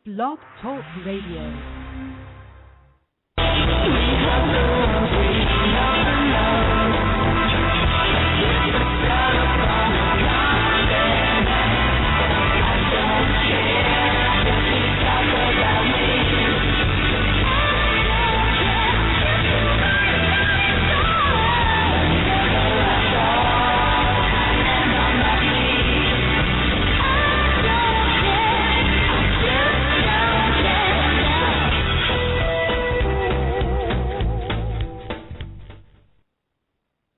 Blog Talk Radio.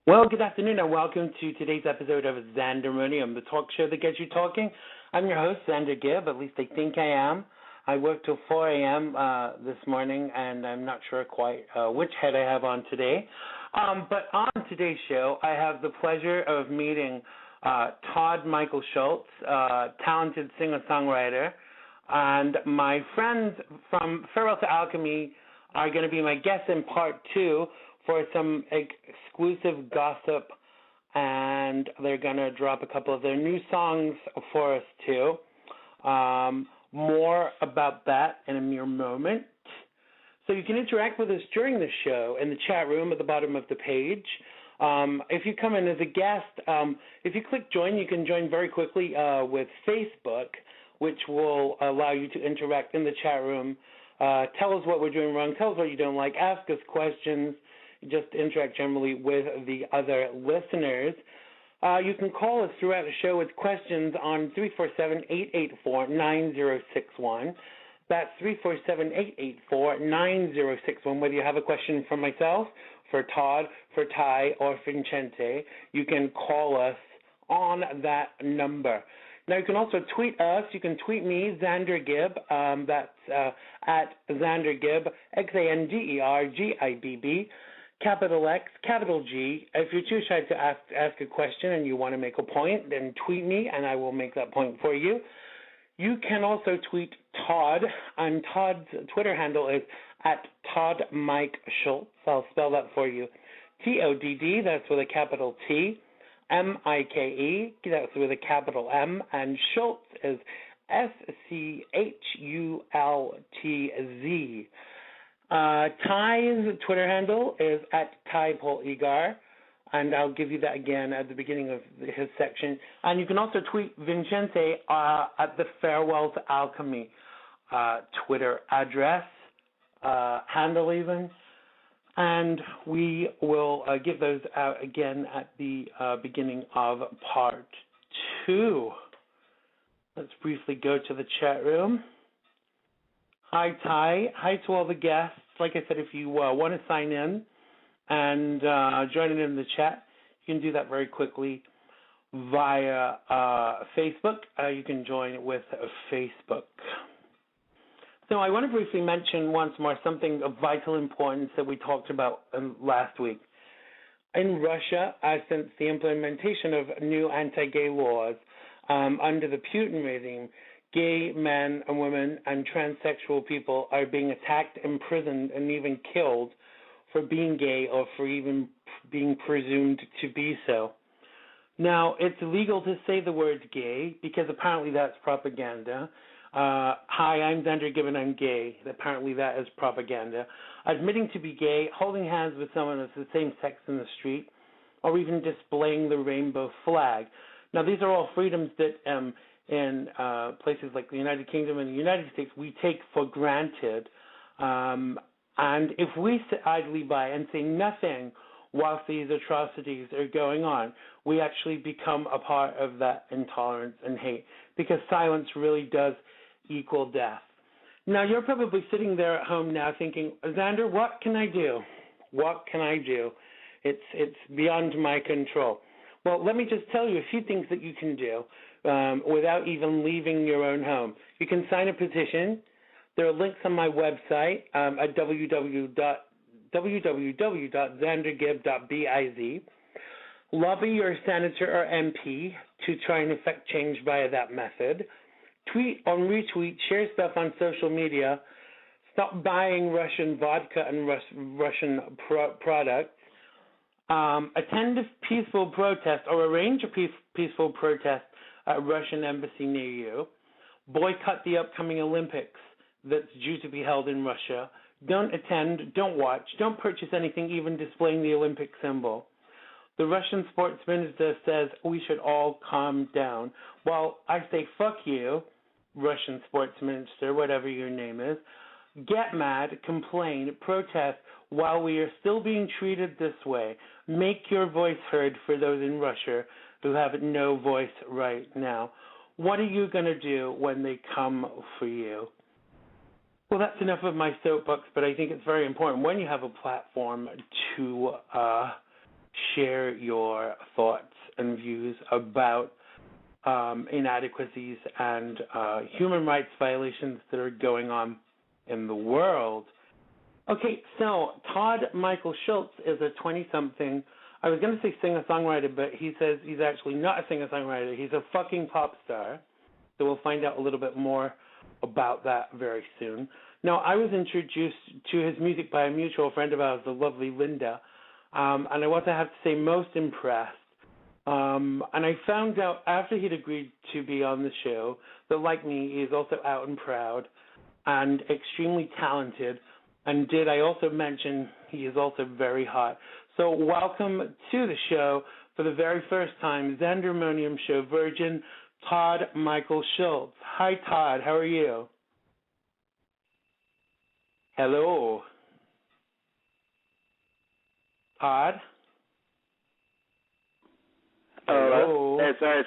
Well, good afternoon and welcome to today's episode of Xandermonium, the talk show that gets you talking. I'm your host, Xander Gibb, at least I think I am. I worked till 4 a.m. This morning, and I'm not sure quite which head I have on today. But on today's show, I have the pleasure of meeting Todd Michael Schultz, talented singer-songwriter, and my friends from Farewell to Alchemy are going to be my guests in part 2 for some exclusive gossip, and they're going to drop a couple of their new songs for us too. More about that in a mere moment. So you can interact with us during the show in the chat room at the bottom of the page. If you come in as a guest, if you click join, you can join very quickly with Facebook, which will allow you to interact in the chat room. Tell us what we're doing wrong. Tell us what you don't like. Ask us questions. Just interact generally with the other listeners. You can call us throughout the show with questions on 347-884-9061. That's 347-884-9061. Whether you have a question for myself, for Todd, for Tyhe, or Vinczente, you can call us on that number. Now, you can also tweet us. You can tweet me, Xander Gibb. That's at Xander Gibb, XanderGibb. Capital X, capital G. If you're too shy to ask a question and you want to make a point, then tweet me and I will make that point for you. You can also tweet Todd, and Todd's Twitter handle is at Todd Mike Schultz. I'll spell that for you. Todd, that's with a capital T, Mike, that's with a capital M, and Schultz is Schultz. Tyhe's Twitter handle is at Tyhe Egar, and I'll give you that again at the beginning of his section. And you can also tweet Vinczente at the Farewell to Alchemy Twitter address, handle even, and we will give those out again at the beginning of part 2. Let's briefly go to the chat room. Hi, Tyhe. Hi to all the guests. Like I said, if you want to sign in and join in the chat, you can do that very quickly via Facebook. You can join with Facebook. So I want to briefly mention once more something of vital importance that we talked about last week. In Russia, since the implementation of new anti-gay laws under the Putin regime, gay men and women and transsexual people are being attacked, imprisoned, and even killed for being gay or for even being presumed to be so. Now, it's illegal to say the word gay because apparently that's propaganda. Hi, I'm Xander Gibb and I'm gay. Apparently that is propaganda. Admitting to be gay, holding hands with someone of the same sex in the street, or even displaying the rainbow flag. Now, these are all freedoms that in places like the United Kingdom and the United States, we take for granted. And if we sit idly by and say nothing whilst these atrocities are going on, we actually become a part of that intolerance and hate, because silence really does equal death. Now, you're probably sitting there at home now thinking, Xander, what can I do? What can I do? It's beyond my control. Well, let me just tell you a few things that you can do without even leaving your own home. You can sign a petition. There are links on my website at www.xandergibb.biz. Lobby your senator or MP to try and effect change via that method. Tweet or retweet, share stuff on social media. Stop buying Russian vodka and Russian products. Attend a peaceful protest or arrange a peaceful protest at a Russian embassy near you. Boycott the upcoming Olympics. that's due to be held in Russia. Don't attend, don't watch, don't purchase anything even displaying the Olympic symbol. The Russian sports minister says we should all calm down. Well, I say fuck you, Russian sports minister, whatever your name is. Get mad, complain, protest while we are still being treated this way. Make your voice heard for those in Russia who have no voice right now. What are you going to do when they come for you? Well, that's enough of my soapbox, but I think it's very important when you have a platform to share your thoughts and views about inadequacies and human rights violations that are going on in the world. Okay, so Todd Michael Schultz is a 20-something, I was going to say singer-songwriter, but he says he's actually not a singer-songwriter. He's a fucking pop star. So we'll find out a little bit more about that very soon. Now, I was introduced to his music by a mutual friend of ours, the lovely Linda, and I was, I have to say, most impressed. And I found out after he'd agreed to be on the show that, like me, he is also out and proud and extremely talented. And did I also mention he is also very hot. So welcome to the show for the very first time, Xandermonium show virgin, Todd Michael Schultz. Hi, Todd. How are you? Hello. Todd? Hello. Hey, sorry.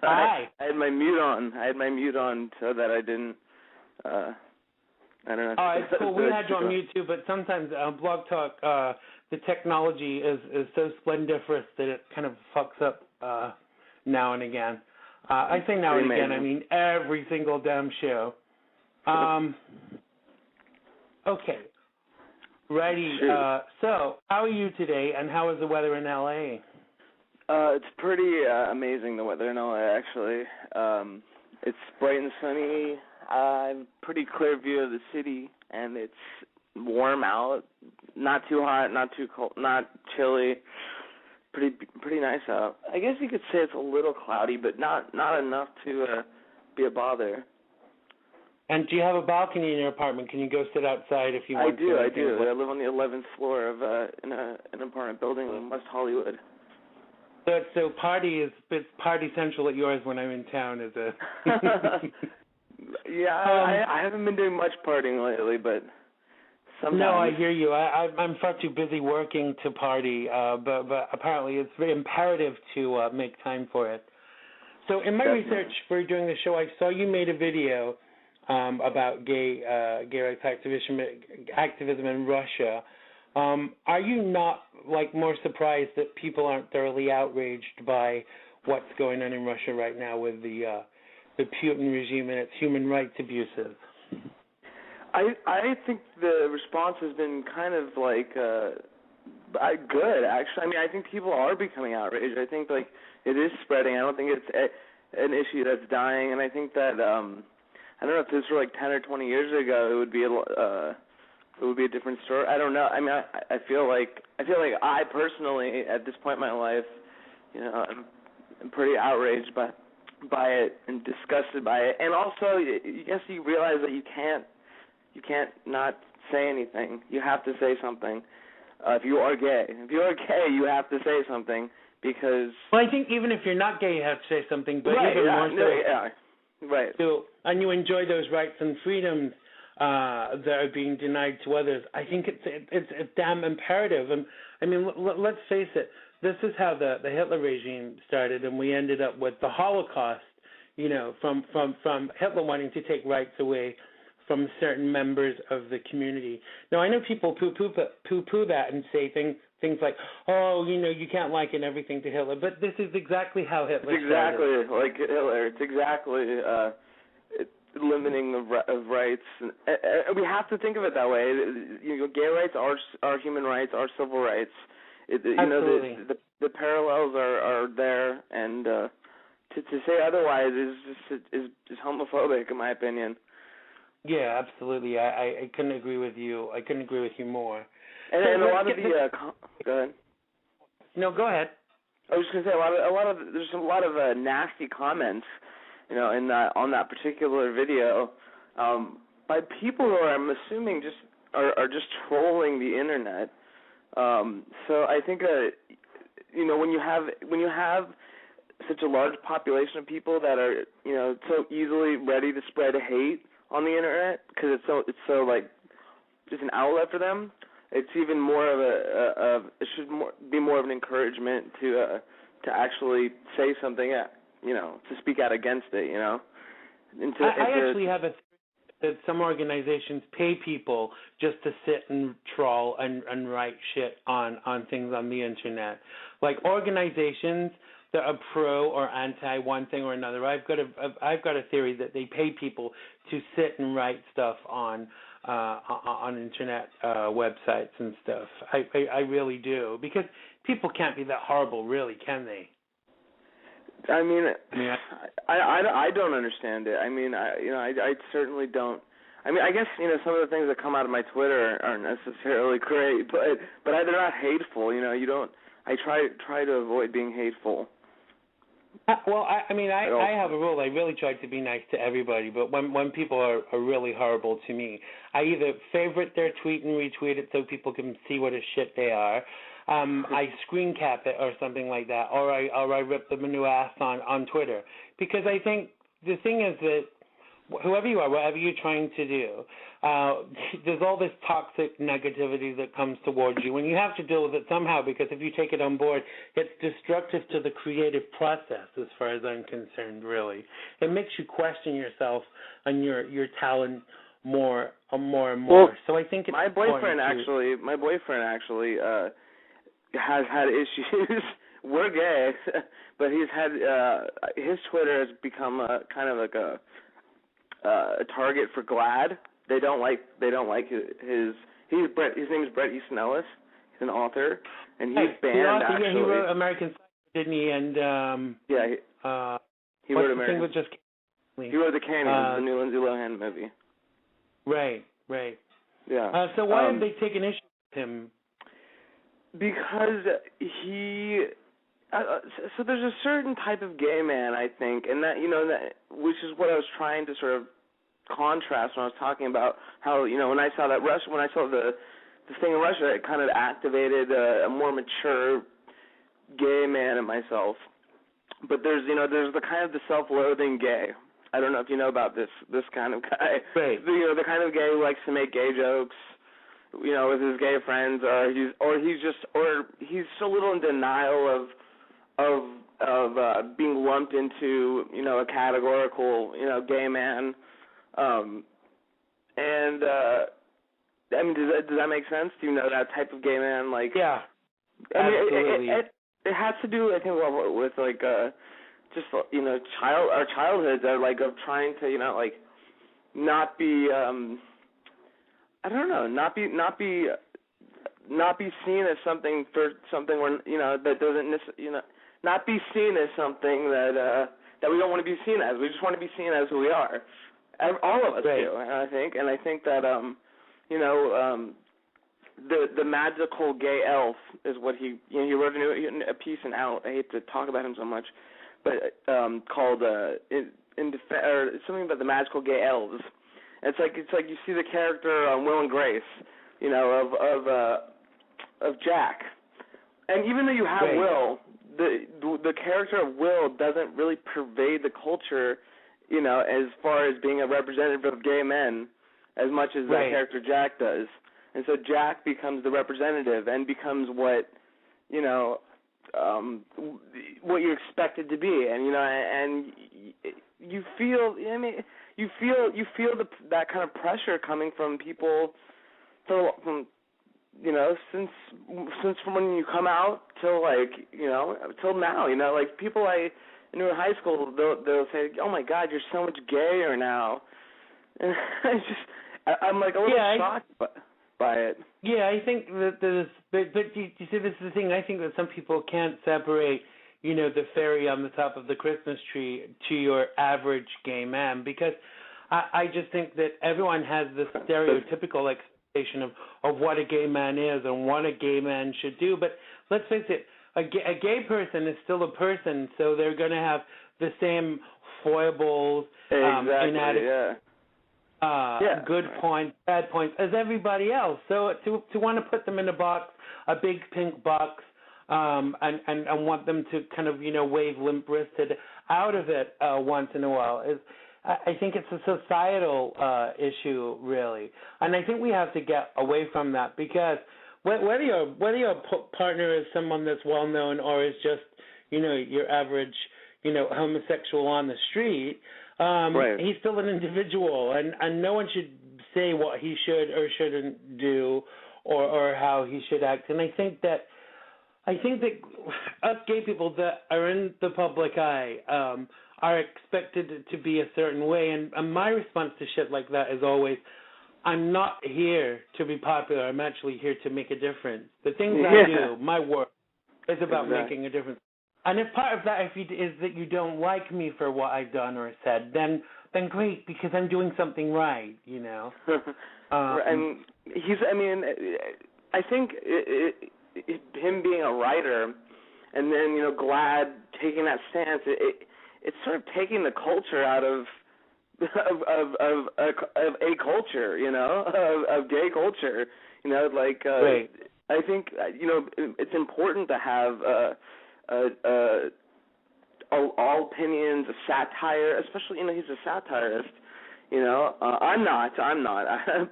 Hi. I had my mute on so that I didn't. I don't know. Oh, it's cool. We had you on mute too, but sometimes Blog Talk, the technology is so splendiferous that it kind of fucks up now and again. I say now and again, I mean every single damn show. Okay. Righty. So, how are you today, and how is the weather in L.A.? It's pretty amazing, the weather in LA, actually. It's bright and sunny. Pretty clear view of the city, and it's warm out. Not too hot, not too cold, not chilly. Pretty nice out. I guess you could say it's a little cloudy, but not enough to be a bother. And do you have a balcony in your apartment? Can you go sit outside if you want to? I do. I live on the 11th floor of in an apartment building in West Hollywood. So it's party central at yours when I'm in town, is it? Yeah, I haven't been doing much partying lately, but sometimes. No, I hear you. I'm far too busy working to party, but apparently it's very imperative to make time for it. So in my research for doing the show, I saw you made a video about gay rights activism in Russia. Are you not more surprised that people aren't thoroughly outraged by what's going on in Russia right now with the Putin regime and its human rights abuses? I think the response has been kind of good, actually. I mean, I think people are becoming outraged. I think it is spreading. I don't think it's an issue that's dying, and I think that I don't know if this were 10 or 20 years ago, it would be a different story. I don't know. I mean, I feel like I personally, at this point in my life, I'm pretty outraged by it and disgusted by it. And also, I guess you realize that you can't not say anything. You have to say something. If you are gay, you have to say something because. Well, I think even if you're not gay, you have to say something. But right, even more so. Yeah. Right. So, and you enjoy those rights and freedoms that are being denied to others. I think it's damn imperative. And I mean, let's face it. This is how the Hitler regime started, and we ended up with the Holocaust. From Hitler wanting to take rights away from certain members of the community. Now, I know people poo-poo that and say things like, oh, you can't liken everything to Hitler, but this is exactly how Hitler started. It's exactly like Hitler. It's exactly limiting of rights. And we have to think of it that way. Gay rights are human rights, are civil rights. Absolutely. The parallels are there, and to say otherwise is homophobic, in my opinion. Yeah, absolutely. I couldn't agree with you. I couldn't agree with you more. And a lot of go ahead. No, go ahead. I was just gonna say there's a lot of nasty comments, on that particular video, by by people who are, I'm assuming, just are just trolling the internet. So I think when you have such a large population of people that are so easily ready to spread hate on the internet because it's so like just an outlet for them. It's even more of it should be more of an encouragement to actually say something, to speak out against it, I actually have a theory that some organizations pay people just to sit and troll and write shit on things on the internet. Like organizations that are pro or anti one thing or another. I've got a theory that they pay people to sit and write stuff on internet websites and stuff. I really do, because people can't be that horrible, really, can they? I mean, yeah. I don't understand it. I mean, I certainly don't. I mean, I guess some of the things that come out of my Twitter aren't necessarily great, but they're not hateful. You don't. I try to avoid being hateful. Well, I have a rule. I really try to be nice to everybody, but when people are really horrible to me, I either favorite their tweet and retweet it so people can see what a shit they are. I screen cap it or something like that, or I rip them a new ass on Twitter, because I think the thing is that whoever you are, whatever you're trying to do, there's all this toxic negativity that comes towards you, and you have to deal with it somehow, because if you take it on board, it's destructive to the creative process as far as I'm concerned, really. It makes you question yourself and your talent more and more. Well, so I think it's my boyfriend actually has had issues. We're gay, but he's had his Twitter has become kind of like a target for GLAAD. They don't like his name is Bret Easton Ellis. He's an author, and he's banned actually. Yeah, he wrote American Psycho, didn't he? And he wrote American. Thing with just he wrote The Canyon, the new Lindsay Lohan movie. Right. Yeah. So why have they taken issue with him? Because he. So there's a certain type of gay man, I think, and that which is what I was trying to sort of contrast when I was talking about how when I saw the thing in Russia, it kind of activated a more mature gay man in myself. But there's the kind of the self-loathing gay. I don't know if you know about this kind of guy. Right. The kind of gay who likes to make gay jokes, with his gay friends, or he's so little in denial of being lumped into a categorical gay man, and I mean, does that make sense? Do you know that type of gay man? Like, yeah, absolutely. It has to do, I think, with like just our childhoods are like of trying to not be I don't know, not be seen as something when that doesn't not be seen as something that we don't want to be seen as. We just want to be seen as who we are. All of us right. do, I think that the magical gay elf is what he wrote a piece in Out. I hate to talk about him so much, but called something about the magical gay elves. It's like you see the character Will and Grace, of Jack, and even though you have right. Will, the character of Will doesn't really pervade the culture, as far as being a representative of gay men, as much as right. that character Jack does. And so Jack becomes the representative and becomes what you're expected to be, and you feel. I mean, you feel that kind of pressure coming from people from since from when you come out till till now. Like people I knew in high school, they'll say, "Oh my God, you're so much gayer now," and I'm like a little shocked by it. Yeah, I think that there's, but you see, this is the thing. I think that some people can't separate, the fairy on the top of the Christmas tree to your average gay man, because I just think that everyone has this stereotypical expectation of what a gay man is and what a gay man should do. But let's face it, a gay person is still a person, so they're going to have the same foibles, inadequacies. good points, bad points, as everybody else. So to want to put them in a box, a big pink box, and want them to kind of, wave limp-wristed out of it once in a while is, I think it's a societal issue, really. And I think we have to get away from that, because whether your partner is someone that's well-known or is just, your average, homosexual on the street, right. He's still an individual, and no one should say what he should or shouldn't do or how he should act. And I think that us gay people that are in the public eye are expected to be a certain way, and my response to shit like that is always, I'm not here to be popular. I'm actually here to make a difference. The things I do, my work, is about making a difference. And if part of that is that you don't like me for what I've done or said, then great, because I'm doing something right, And I think him being a writer and then, GLAAD taking that stance, it's sort of taking the culture out of a culture, of gay culture, right. I think, it's important to have all opinions, a satire, especially, he's a satirist, I'm not.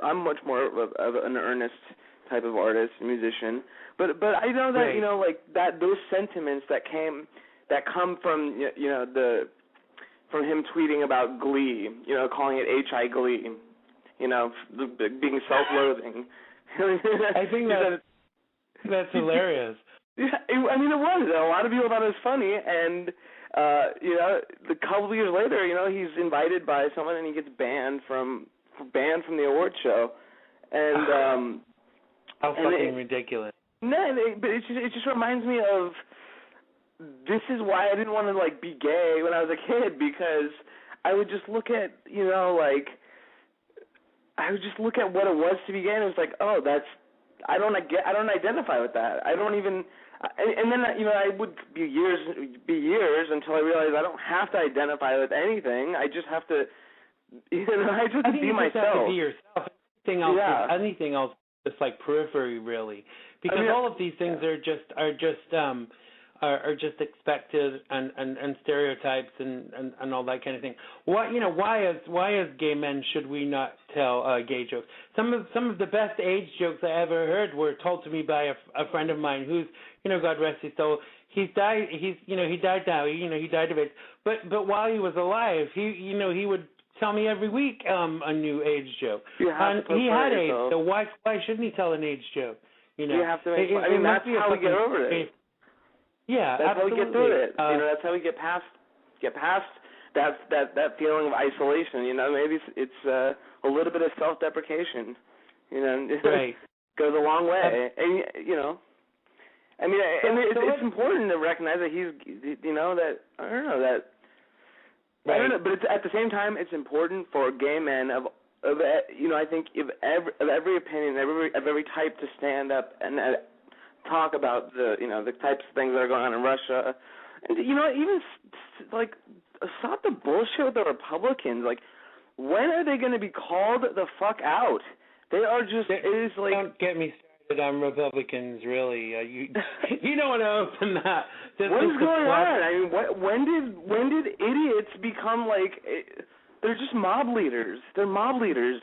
I'm much more of an earnest type of artist, musician. But I know that, right. that those sentiments that come from, from him tweeting about Glee, calling it H.I. Glee, being self-loathing. I think that's hilarious. Yeah, it was. A lot of people thought it was funny, and a couple of years later, he's invited by someone and he gets banned from the award show, and how fucking ridiculous. No, but it just reminds me of, this is why I didn't want to be gay when I was a kid, because I would just look at I would just look at what it was to be gay, and it was like, oh, I don't identify with that. I don't even. And then I would be years until I realized I don't have to identify with anything. I just have to, I just have to be myself. Have to be yourself. Anything else is like periphery, really, because all of these things are just expected and stereotypes and all that kind of thing. Why as gay men should we not tell gay jokes? Some of the best age jokes I ever heard were told to me by a friend of mine who's, God rest his soul, he died now, he died of it. But while he was alive, he would tell me every week a new age joke. And he had AIDS, so why shouldn't he tell an age joke? You have to make that's how we get over it. Yeah, that's absolutely. how we get through it. That's how we get past that feeling of isolation. Maybe it's a little bit of self-deprecation. Right. Goes a long way. And it's important to recognize that he's, I don't know, but at the same time, it's important for gay men of I think of every opinion, of every type to stand up and talk about the types of things that are going on in Russia, and even stop the bullshit with the Republicans. When are they going to be called the fuck out? They are just. Don't get me started on Republicans. Really, you don't want to open that. What is going on? When did idiots become they're just mob leaders? They're mob leaders,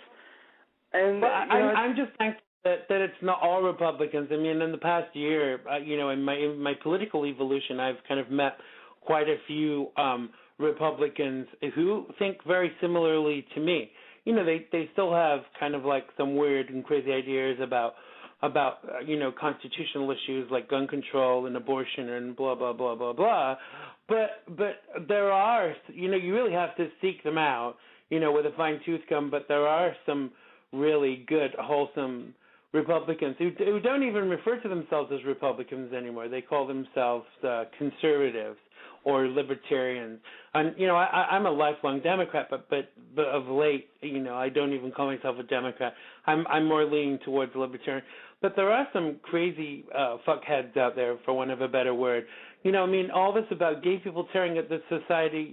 and I'm just thankful that it's not all Republicans. In the past year, in my political evolution, I've kind of met quite a few Republicans who think very similarly to me. They still have kind of some weird and crazy ideas about constitutional issues like gun control and abortion and blah blah blah blah blah. But there are, you really have to seek them out, with a fine tooth comb. But there are some really good, wholesome Republicans who don't even refer to themselves as Republicans anymore. They call themselves conservatives or libertarians. And I'm a lifelong Democrat, but of late, I don't even call myself a Democrat. I'm more leaning towards libertarian. But there are some crazy fuckheads out there, for want of a better word. All this about gay people tearing at the society,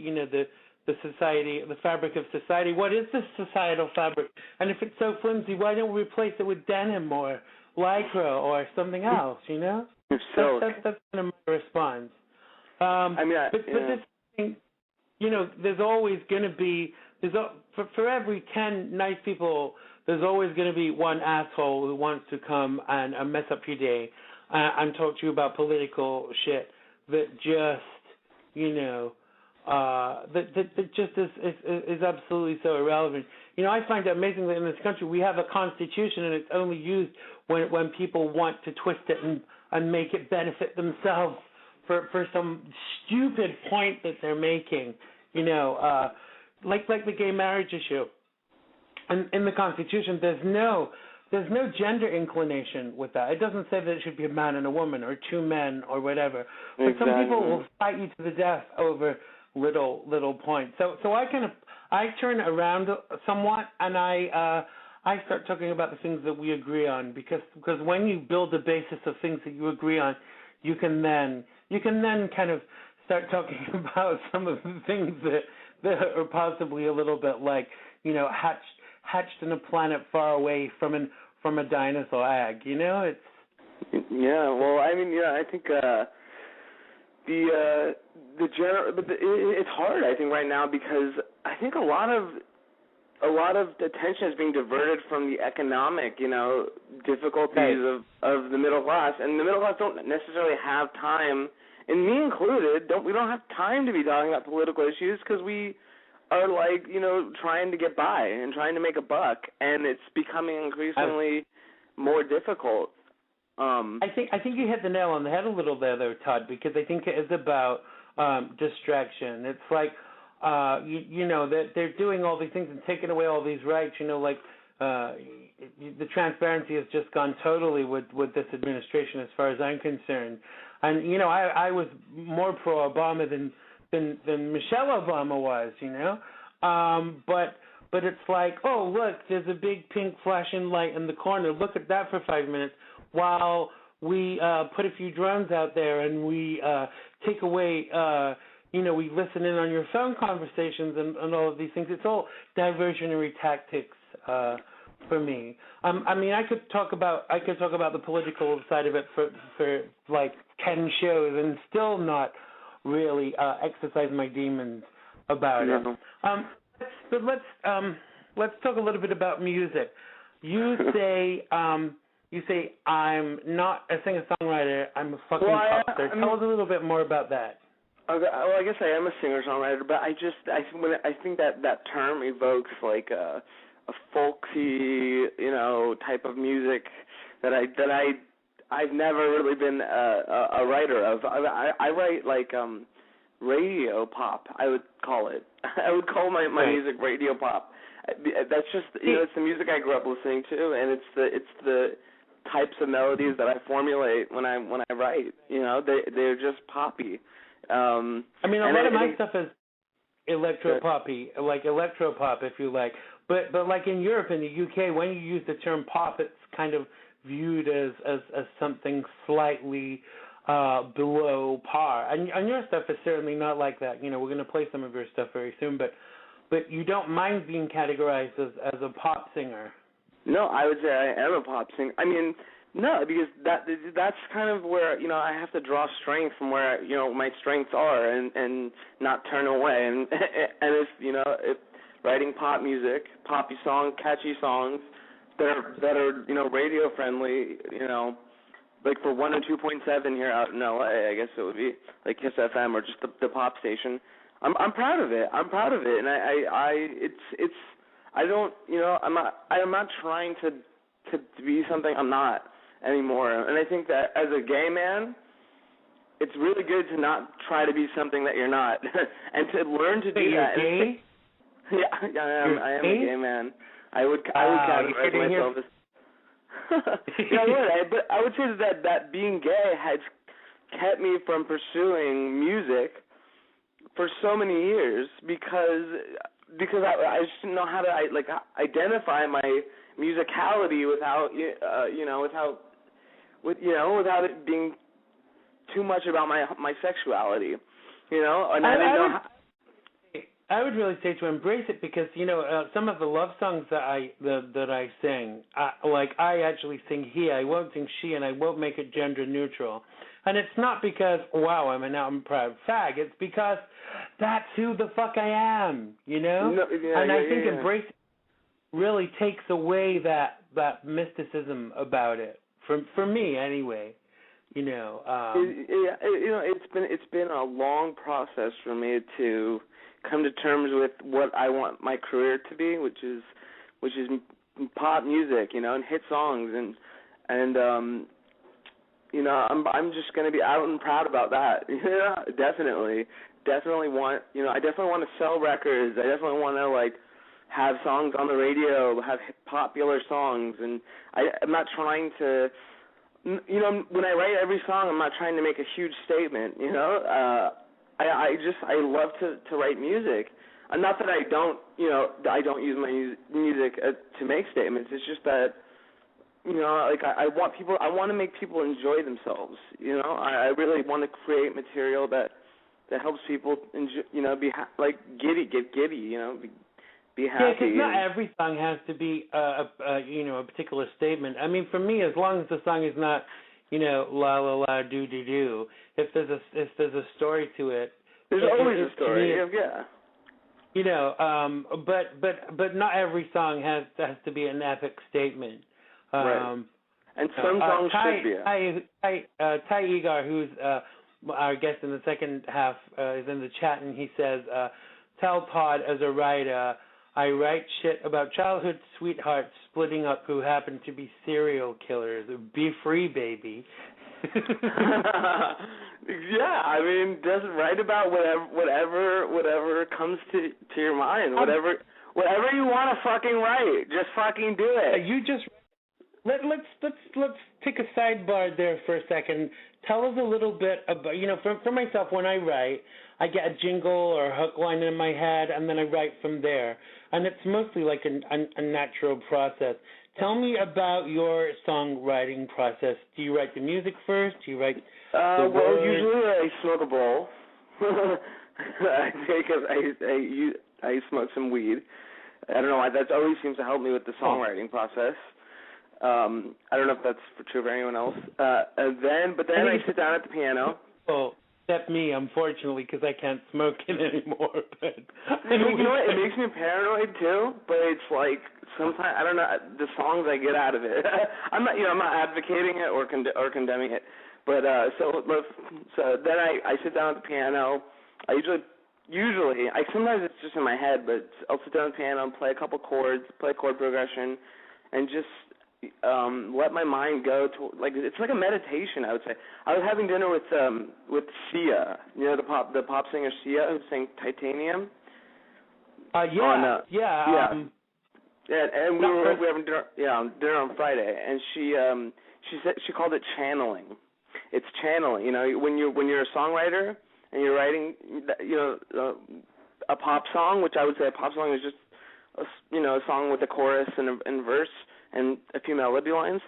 the society, the fabric of society. What is this societal fabric? And if it's so flimsy, why don't we replace it with denim or lycra or something else? You know, that's kind of my response. But this thing, you know, there's always going to be for every 10 nice people, there's always going to be one asshole who wants to come and mess up your day and talk to you about political shit that just, you know, that just is absolutely so irrelevant. You know, I find it amazing that in this country we have a constitution and it's only used when people want to twist it and make it benefit themselves for some stupid point that they're making. You know, like the gay marriage issue. And in the Constitution, there's no gender inclination with that. It doesn't say that it should be a man and a woman or two men or whatever. But some people will fight you to the death over little points. So I turn around somewhat and I start talking about the things that we agree on because when you build a basis of things that you agree on, you can then kind of start talking about some of the things that are possibly a little bit like, you know, hatched in a planet far away from a dinosaur egg. You know, it's. Yeah, well, I mean, yeah, I think it's hard. I think right now because I think a lot of attention is being diverted from the economic, you know, difficulties of the middle class, and the middle class don't necessarily have time, and me included. We don't have time to be talking about political issues because we are like, you know, trying to get by and trying to make a buck, and it's becoming increasingly more difficult. I think you hit the nail on the head a little there, though, Todd, because I think it is about distraction. It's like, you know, that they're doing all these things and taking away all these rights. You know, like the transparency has just gone totally with this administration, as far as I'm concerned. And you know, I was more pro Obama than Michelle Obama was, you know, but it's like, oh look, there's a big pink flashing light in the corner. Look at that for 5 minutes while we put a few drones out there and we take away, you know, we listen in on your phone conversations and all of these things. It's all diversionary tactics for me. I mean, I could talk about the political side of it for like 10 shows and still not really exercise my demons about it. But let's talk a little bit about music. You say I'm not a singer-songwriter. I'm a fucking pop star. Tell us a little bit more about that. Okay, well, I guess I am a singer-songwriter, but I think that term evokes like a folksy, you know, type of music that I've never really been a writer of. I write like radio pop, I would call it. I would call my music radio pop. That's just, you know, it's the music I grew up listening to, and it's the types of melodies that I formulate when I write. You know, they're just poppy. I mean, a lot of my stuff is electro-poppy, like electro-pop, if you like. But like in Europe and the UK, when you use the term pop, it's kind of viewed as something slightly below par. And your stuff is certainly not like that. You know, we're going to play some of your stuff very soon, but you don't mind being categorized as a pop singer. No, I would say I am a pop singer. I mean, no, because that's kind of where, you know, I have to draw strength from where, you know, my strengths are and not turn away. And if, you know, if writing pop music, poppy songs, catchy songs that are you know, radio friendly, you know, like for 102.7 here out in LA, I guess it would be like Kiss FM or just the pop station. I'm proud of it. I'm proud of it, and I don't, you know, I'm not trying to be something I'm not anymore. And I think that as a gay man, it's really good to not try to be something that you're not, and to learn to do that. Gay? Yeah, I am a gay man. I would categorize myself as. Yeah, but I would say that being gay has kept me from pursuing music for so many years because I just didn't know how to identify my musicality without without it being too much about my sexuality, you know. And I didn't know. I would really say to embrace it because some of the love songs that I sing, I actually sing he. I won't sing she, and I won't make it gender neutral. And it's not because I'm a proud fag. It's because that's who the fuck I am, I think embrace it really takes away that mysticism about it for me anyway. It's been a long process for me to come to terms with what I want my career to be, which is pop music, and hit songs, and I'm just going to be out and proud about that. Definitely want I definitely want to sell records. I definitely want to have songs on the radio, have popular songs, and I'm not trying to. When I write every song, I'm not trying to make a huge statement. I love to write music. Not that I don't use my music to make statements. It's just that I want to make people enjoy themselves. I really want to create material that helps people enjoy, get giddy, be happy. Yeah, because not every song has to be a particular statement. I mean, for me, as long as the song is not, la la la do do do. If there's a story to it, there's always a story. Yeah. But not every song has to be an epic statement. Right. And some songs should be. Tyhe Egar, who's our guest in the second half, is in the chat, and he says, "Tell Todd as a writer, I write shit about childhood sweethearts splitting up who happen to be serial killers. Be free, baby." Yeah, I mean, just write about whatever comes to your mind. Whatever you want to fucking write, just fucking do it. Let's take a sidebar there for a second. Tell us a little bit about, for myself, when I write, I get a jingle or a hook line in my head, and then I write from there. And it's mostly like a natural process. Tell me about your songwriting process. Do you write the music first? Do you write the words? Usually I smoke a bowl. I smoke some weed. I don't know why. That always seems to help me with the songwriting process. I don't know if that's true for anyone else. But then I sit down at the piano. Oh, except me, unfortunately, because I can't smoke it anymore. But you know what? It makes me paranoid too. But it's like sometimes I don't know the songs I get out of it. I'm not advocating it or condemning it. But so then I sit down at the piano. I usually sometimes it's just in my head, but I'll sit down at the piano and play a couple chords, play a chord progression, and just let my mind go to it's like a meditation. I would say. I was having dinner with Sia, the pop singer Sia, who sang Titanium. And we were having dinner on Friday, and she said she called it channeling. It's channeling. When you're a songwriter and you're writing a pop song, which I would say a pop song is just a song with a chorus and verse and a few melody lines.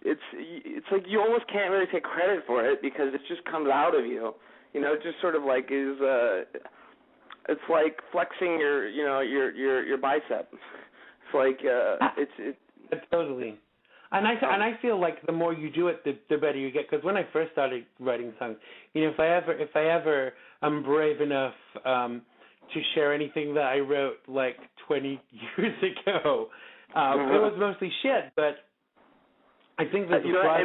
It's like you almost can't really take credit for it because it just comes out of you. It just sort of it's like flexing your bicep. It's like totally. And I feel like the more you do it, the better you get. Because when I first started writing songs, if I ever am brave enough to share anything that I wrote 20 years ago, it was mostly shit. But I think there's a process.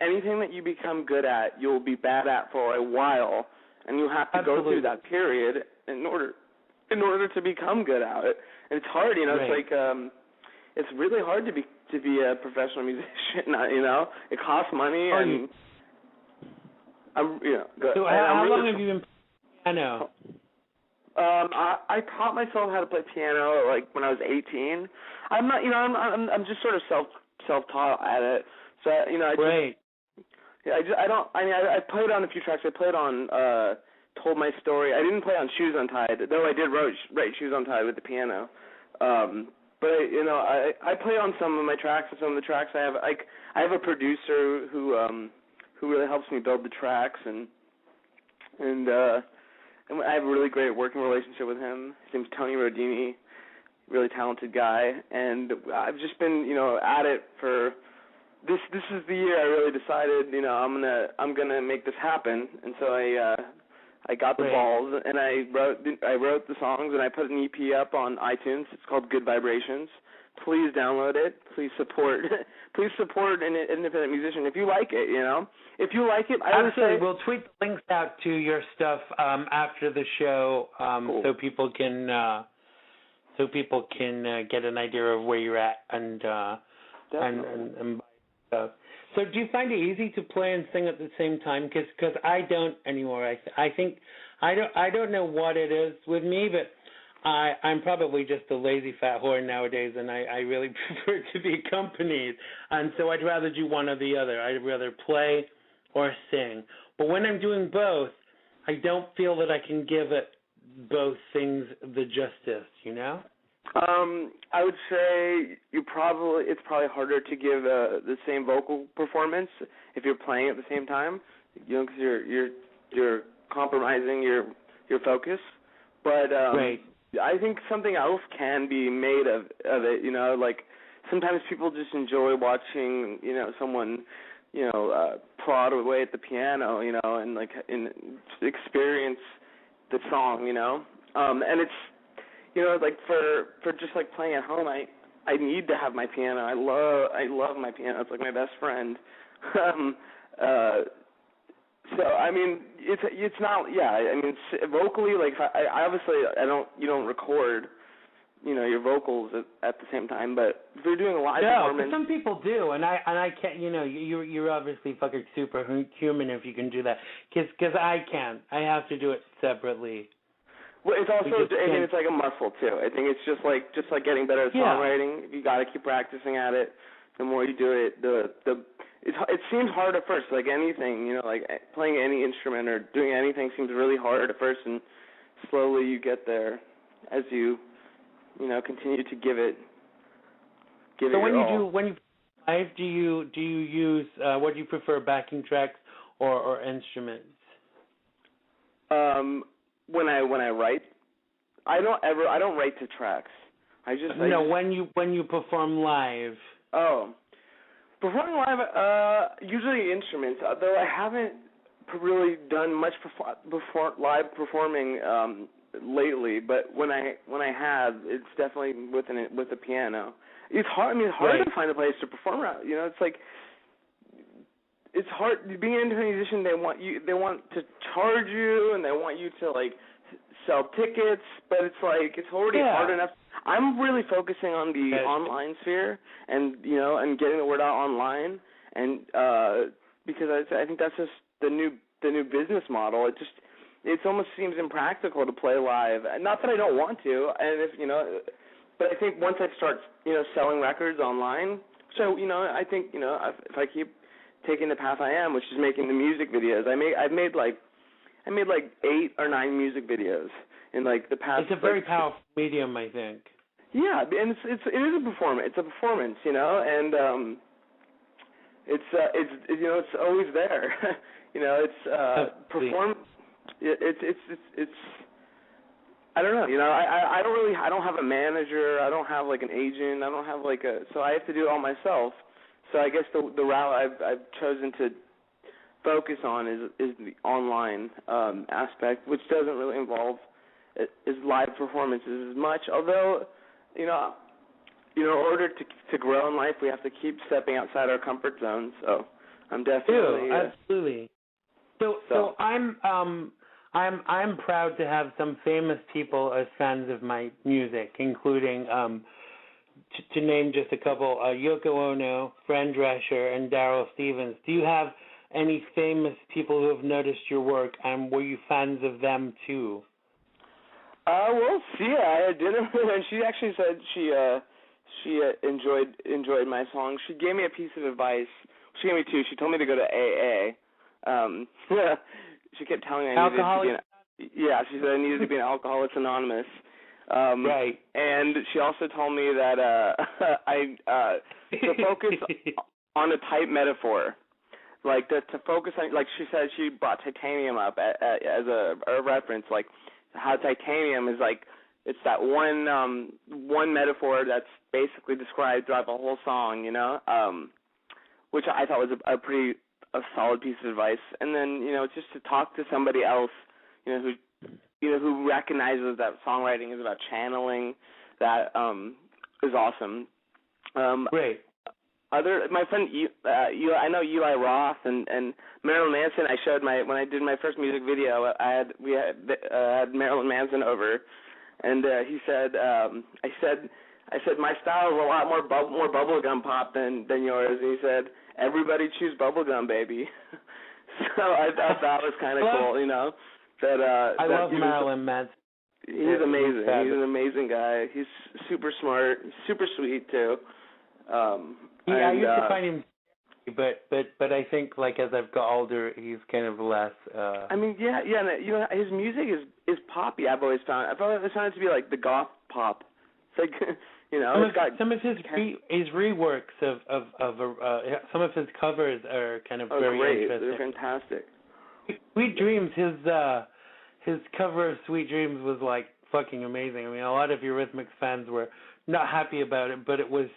Anything that you become good at, you'll be bad at for a while, and you have to go through that period in order to become good at it. And it's hard, Right. It's like it's really hard to be a professional musician. It costs money, and I'm So how long have you been playing piano? I taught myself how to play piano when I was 18. I'm not, I'm just sort of self-taught at it. So Great. I played on a few tracks. I played on Told My Story. I didn't play on Shoes Untied, though I did write Shoes Untied with the piano. But I play on some of my tracks, and some of the tracks I have a producer who really helps me build the tracks, and and I have a really great working relationship with him. His name's Tony Rodini, really talented guy, and I've just been, at it for this is the year I really decided, I'm gonna make this happen, and so I got the balls, and I wrote the songs, and I put an EP up on iTunes. It's called Good Vibrations. Please download it. Please support an independent musician if you like it. If you like it, I would say we'll tweet the links out to your stuff after the show, cool. so people can get an idea of where you're at and buy stuff. So do you find it easy to play and sing at the same time? Because I don't anymore. I think I don't know what it is with me, but I'm probably just a lazy fat whore nowadays, and I really prefer to be accompanied. And so I'd rather do one or the other. I'd rather play or sing. But when I'm doing both, I don't feel that I can give it both things the justice, I would say it's probably harder to give the same vocal performance if you're playing at the same time, because you're compromising your focus. But right. I think something else can be made of it. Like sometimes people just enjoy watching someone prod away at the piano, and experience the song, and it's. Like for just like playing at home, I need to have my piano. I love my piano. It's like my best friend. So I mean, it's not. Yeah, I mean, vocally, like I obviously you don't record, your vocals at the same time. But if you're doing a live performance, some people do, and I can't. You're obviously fucking superhuman if you can do that. Because I can't. I have to do it separately. Well, it's also, it's like a muscle too. I think it's just like getting better at songwriting. You got to keep practicing at it. The more you do it, it seems hard at first. Like anything, like playing any instrument or doing anything seems really hard at first, and slowly you get there as you, continue to give it. So when you live, do you use what do you prefer, backing tracks or instruments? When I write, I don't write to tracks. When you perform live. Oh, performing live, usually instruments. Though I haven't really done much live performing lately. But when I have, it's definitely with a piano. It's hard. I mean, it's hard to find a place to perform around. It's like. It's hard being an independent musician. They want to charge you, and they want you to like sell tickets. But it's like it's already hard enough. I'm really focusing on the online sphere, and and getting the word out online, and because I think that's just the new business model. It almost seems impractical to play live. Not that I don't want to, and but I think once I start selling records online, so I think if I keep taking the path I am, which is making the music videos. I made like 8 or 9 music videos in like the past. It's a very powerful medium, I think. Yeah, and it is a performance. It's a performance, and it's always there. It's perform. It's. I don't know. I don't have a manager. I don't have like an agent. I don't have so I have to do it all myself. So I guess the route I've chosen to focus on is the online aspect, which doesn't really involve is live performances as much. Although, in order to grow in life, we have to keep stepping outside our comfort zone. So I'm definitely absolutely. So I'm proud to have some famous people as fans of my music, including. To name just a couple, Yoko Ono, Fran Drescher, and Daryl Stevens. Do you have any famous people who have noticed your work, and were you fans of them too? Well, Sia, I had dinner with her, and she actually said she enjoyed my song. She gave me a piece of advice. She gave me 2. She told me to go to AA. She kept telling me I needed to be she said I needed to be an Alcoholics Anonymous. Right. And she also told me that to focus on a type metaphor. like to focus on, like she said, she brought titanium up as a reference, like how titanium is like, it's that one metaphor that's basically described throughout the whole song, you know, which I thought was a solid piece of advice. And then, you know, just to talk to somebody else, you know, who recognizes that songwriting is about channeling, that is awesome. Great. My friend, I know Eli Roth and Marilyn Manson. I showed when I did my first music video, we had Marilyn Manson over, and he said, I said my style is a lot more bubblegum pop than yours. And he said, everybody choose bubblegum, baby. So I thought that was kind of cool, you know. I love Marilyn Manson. He's amazing. He's an amazing guy. He's super smart, super sweet too. I used to find him, but I think like as I've got older, he's kind of less. I mean, yeah. You know, his music is poppy. I've always found it to be like the goth pop. It's like, you know, some of his reworks of some of his covers are kind of very great. interesting. They're fantastic. Sweet Dreams, his cover of Sweet Dreams was like fucking amazing. I mean, a lot of Eurythmics fans were not happy about it, but it was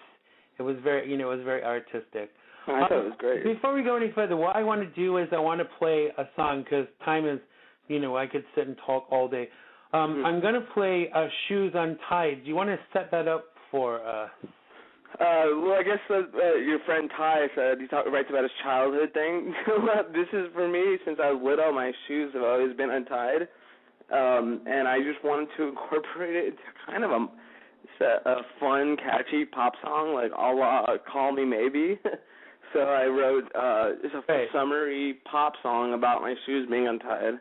very, you know, it was very artistic. I thought it was great. Before we go any further, what I want to do is I want to play a song because time is, you know, I could sit and talk all day. I'm going to play Shoes Untied. Do you want to set that up for us? Well, I guess your friend Tyhe said writes about his childhood thing. This is for me, since I was little, my shoes have always been untied, and I just wanted to incorporate it into kind of a fun, catchy pop song, like a la Call Me Maybe. So I wrote it's a summery pop song about my shoes being untied.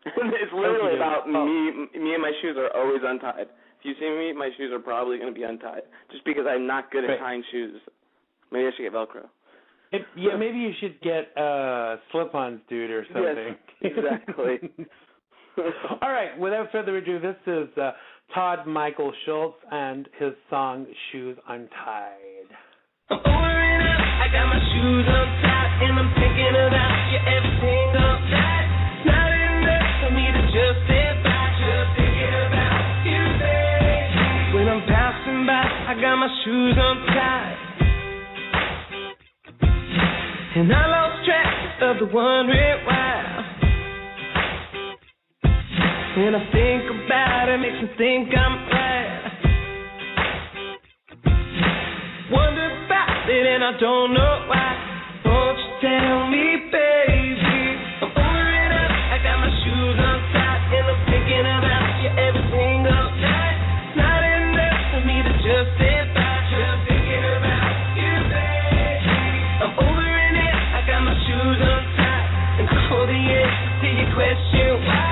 It's literally about me and my shoes are always untied. If you see me, my shoes are probably going to be untied, just because I'm not good at tying shoes. Maybe I should get Velcro. Maybe you should get slip-ons, dude, or something. Yes, exactly. All right, without further ado, this is Todd Michael Schultz and his song, Shoes Untied. I'm pouring up, I got my shoes untied, and I'm thinking about you every single night. Not enough for me to just sit back, just thinking about you, baby. When I'm passing by, I got my shoes untied, and I lost track of the wondering why. When I think about it, makes me think I'm right. Wonder about it and I don't know why. Won't you tell me, baby? I'm pouring up, I got my shoes untied, and I'm thinking about you every single night. Not enough for me to just sit back, just thinking about you, baby. I'm over in it, I got my shoes untied, and I hold the answer to your question why.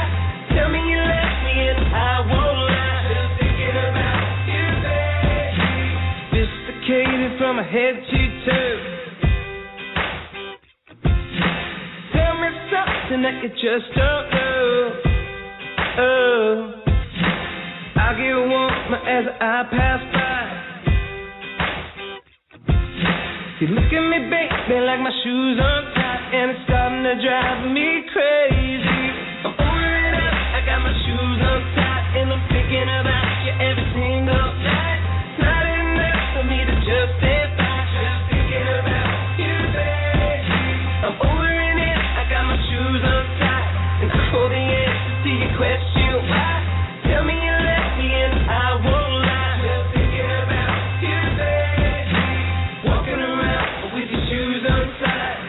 Tell me you left me and I won't lie, just thinking about you, baby. Sophisticated from my head to toe. Tell me something that you just don't know. Oh, I'll get warm as I pass by. You look at me, baby, like my shoes untied, and it's starting to drive me crazy. I'm pouring up, I got my shoes untied, and I'm thinking about you every single night. Not enough for me to just sit back, just thinking about you, baby. I'm over in it, I got my shoes untied, and I hold the answer to your question why. Tell me you left me and I won't lie, just thinking about you, baby. Walking around with your shoes untied.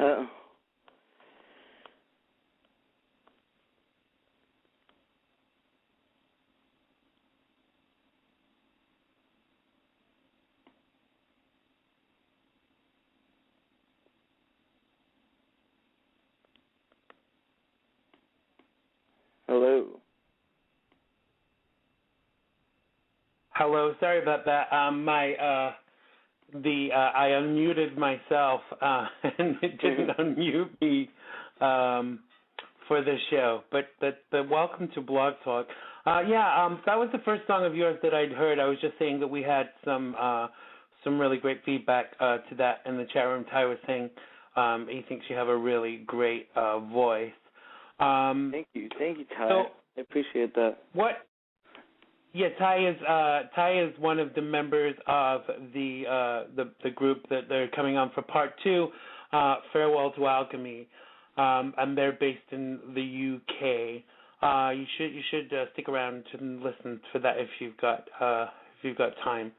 Uh-oh. Hello. Hello, sorry about that. I unmuted myself and it didn't unmute me for the show. But welcome to Blog Talk. That was the first song of yours that I'd heard. I was just saying that we had some really great feedback to that in the chat room. Tyhe was saying he thinks you have a really great voice. Thank you, Tyhe. So, I appreciate that. Tyhe is one of the members of the group that they're coming on for part 2, Farewell to Alchemy, and they're based in the UK. You should stick around and listen for that if you've got time.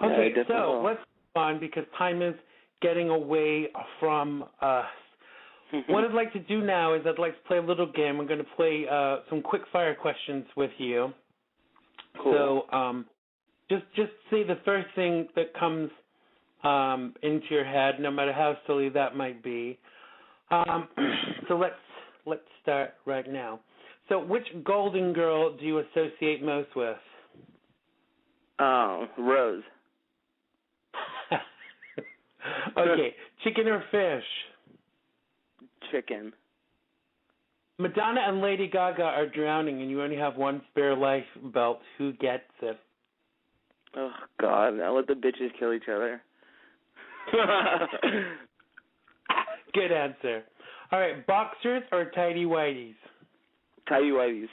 Okay, yeah, so let's move on because time is getting away from us. What I'd like to do now is I'd like to play a little game. I'm going to play some quick fire questions with you. Cool. So just say the first thing that comes into your head, no matter how silly that might be. So let's start right now. So which Golden Girl do you associate most with? Oh, Rose. Okay, chicken or fish? Chicken. Madonna and Lady Gaga are drowning and you only have one spare life belt. Who gets it? Oh, God. I'll let the bitches kill each other. Good answer. All right, boxers or tighty-whities? Tighty-whities.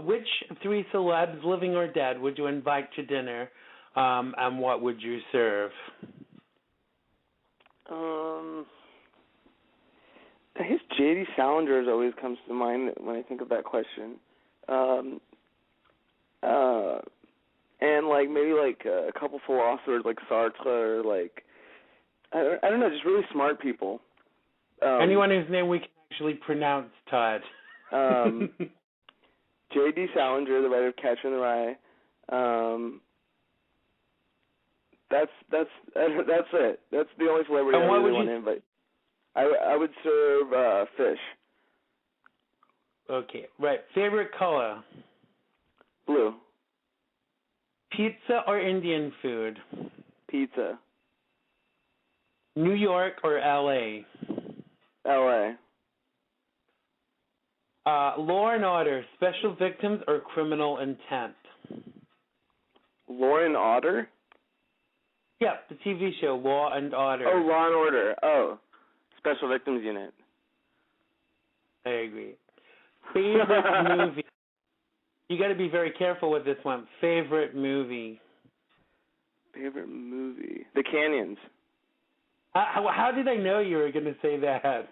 Which 3 celebs, living or dead, would you invite to dinner, and what would you serve? I guess J.D. Salinger always comes to mind when I think of that question. And maybe a couple philosophers like Sartre or I don't know, just really smart people. Anyone whose name we can actually pronounce, Todd. J.D. Salinger, the writer of Catcher in the Rye. That's it. That's the only celebrity I really want to invite. I would serve fish. Okay, right. Favorite color? Blue. Pizza or Indian food? Pizza. New York or L.A.? L.A. Law and Order, Special Victims or Criminal Intent? Law and Order? Yeah, the TV show, Law and Order. Oh, Law and Order. Oh, Special Victims Unit. I agree. Favorite movie? You got to be very careful with this one. Favorite movie? Favorite movie? The Canyons. How did I know you were going to say that?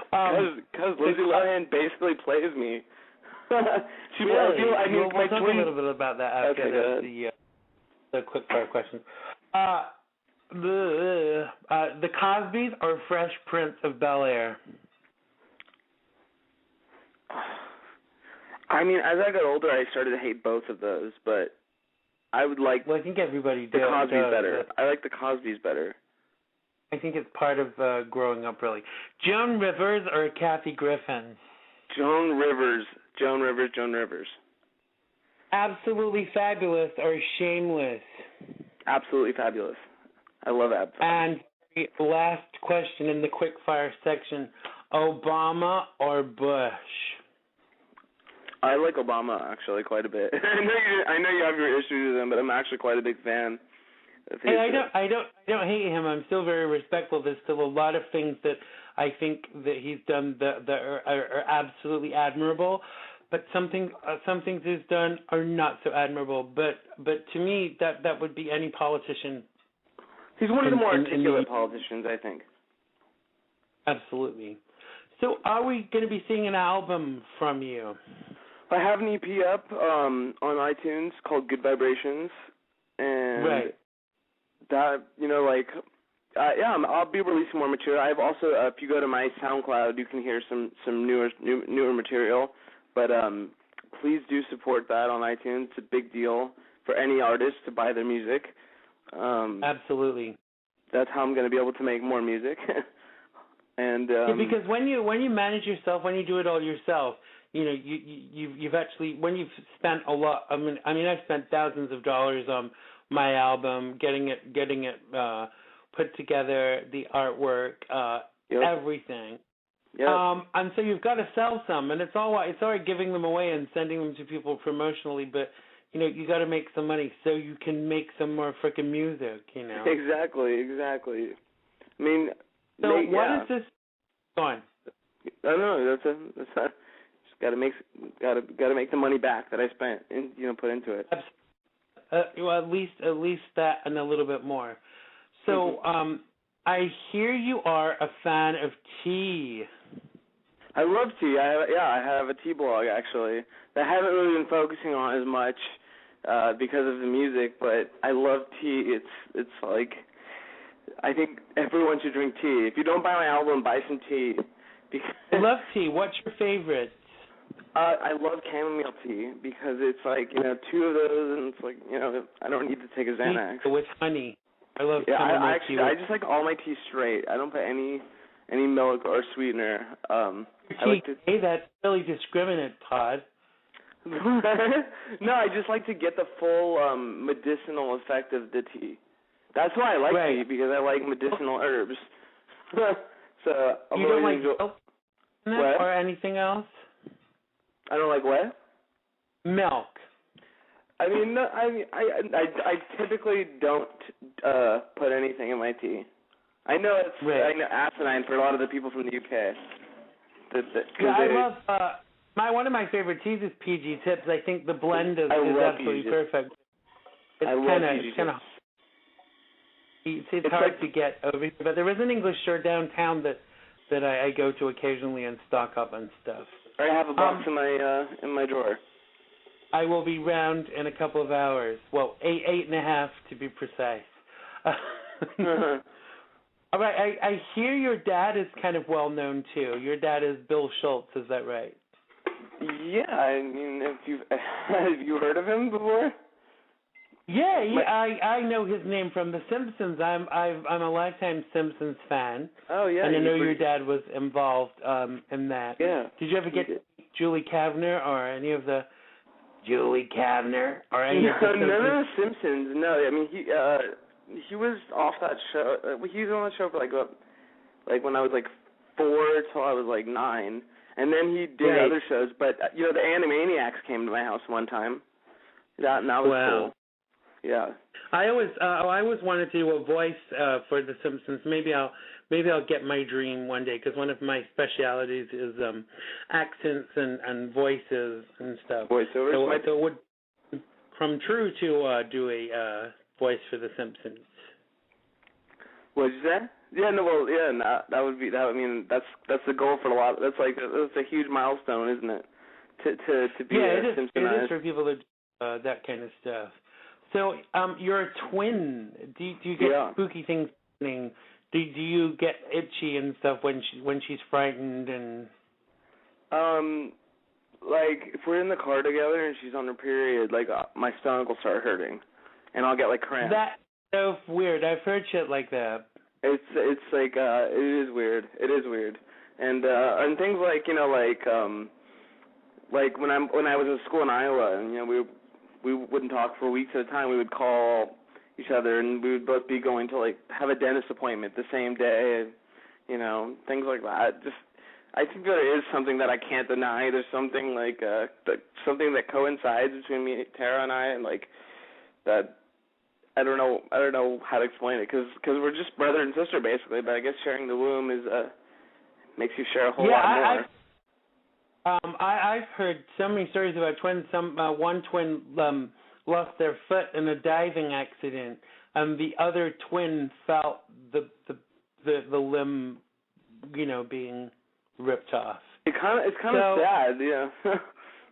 Because Lindsay Lohan basically plays me. Really? We'll talk a little bit about that after the quick fire questions. The Cosbys or Fresh Prince of Bel-Air? I mean, as I got older, I started to hate both of those, but I would like. Well, I think everybody the Cosbys better. I like the Cosbys better. I think it's part of growing up, really. Joan Rivers or Kathy Griffin? Joan Rivers. Absolutely Fabulous or Shameless? Absolutely Fabulous. I love Absolutely. And the last question in the quick fire section, Obama or Bush? I like Obama, actually, quite a bit. I know you have your issues with him, but I'm actually quite a big fan. Hey, I don't hate him. I'm still very respectful. There's still a lot of things that I think that he's done that are absolutely admirable, but some things he's done are not so admirable. But to me, that would be any politician. He's one of the more articulate politicians, I think. Absolutely. So, are we going to be seeing an album from you? I have an EP up on iTunes called Good Vibrations, and right. that, I'll be releasing more material. I've also, if you go to my SoundCloud, you can hear some newer material. But please do support that on iTunes. It's a big deal for any artist to buy their music. Absolutely. That's how I'm going to be able to make more music. And because when you manage yourself, when you do it all yourself, you've actually, when you've spent a lot. I mean, I've spent thousands of dollars on my album, getting it put together, the artwork, everything. Yep. And so you've got to sell some, and it's all right giving them away and sending them to people promotionally, but you got to make some money so you can make some more freaking music. Exactly. I mean, so what is this? Go on. I know that's not. Just got to make the money back that I spent and put into it. Well, at least that and a little bit more. So, I hear you are a fan of tea. I love tea. I have a tea blog actually that I haven't really been focusing on as much because of the music, but I love tea. It's like, I think everyone should drink tea. If you don't buy my album, buy some tea. I love tea. What's your favorite? I love chamomile tea because it's like, 2 of those, and it's like, I don't need to take a Xanax. With honey. I love chamomile tea. I just like all my tea straight. I don't put any milk or sweetener. Hey, that's really discriminate, Todd. No, I just like to get the full medicinal effect of the tea. That's why I like tea, because I like medicinal herbs. So you don't like milk or anything else? I don't like what? Milk. I mean, no, I typically don't put anything in my tea. I know it's asinine for a lot of the people from the UK. I love one of my favorite teas is PG Tips. I think the blend is absolutely perfect. It's hard to get over here, but there is an English store downtown that I go to occasionally and stock up on stuff. I have a box in my drawer. I will be round in a couple of hours. Well, 8.5 to be precise. All right, I hear your dad is kind of well known too. Your dad is Bill Schultz, is that right? Yeah, I mean, have you heard of him before? Yeah, I know his name from The Simpsons. I'm a lifetime Simpsons fan. Oh yeah, and I know your dad was involved in that. Yeah. Did you ever get Julie Kavner or any of the Julie Kavner or any of the Simpsons? None of the Simpsons. No, I mean he was off that show. He was on the show for like when I was like 4 till I was like 9, and then he did other shows. But the Animaniacs came to my house one time. That was cool. Yeah. I always wanted to do a voice for The Simpsons. Maybe I'll get my dream one day, because one of my specialities is accents and voices and stuff. Voiceovers. So it would come true to do a voice for The Simpsons. What did you say? Yeah, no, well, yeah, that would be that. I mean, that's the goal for a lot. That's a huge milestone, isn't it? To be Simpsonized. It is for people to do that kind of stuff. So, you're a twin. Do you get spooky things happening? Do you get itchy and stuff when she's frightened and? Like if we're in the car together and she's on her period, like my stomach will start hurting, and I'll get like cramps. That's so weird. I've heard shit like that. It's like it is weird. It is weird, and things like like when I was in school in Iowa, and we wouldn't talk for weeks at a time. We would call each other, and we would both be going to like have a dentist appointment the same day, things like that. Just, I think there is something that I can't deny. There's something like something that coincides between me, Tara, and I, and like that. I don't know how to explain it, because we're just brother and sister basically. But I guess sharing the womb makes you share a whole lot more. I've heard so many stories about twins. One twin lost their foot in a diving accident, and the other twin felt the limb, being ripped off. It's kind of sad, yeah.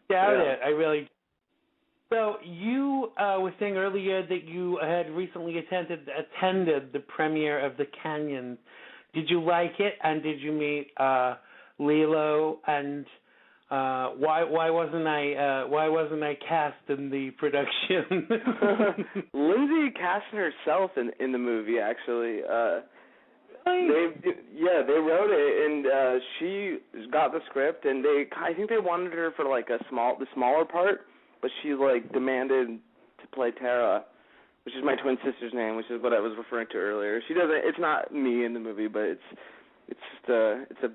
Doubt it. I really. So you were saying earlier that you had recently attended the premiere of The Canyons. Did you like it? And did you meet Lilo? And why wasn't I cast in the production? Lindsay cast herself in the movie, actually. They wrote it, and she got the script, and I think they wanted her for like the smaller part, but she like demanded to play Tara, which is my twin sister's name, which is what I was referring to earlier. She doesn't. It's not me in the movie, but it's just it's a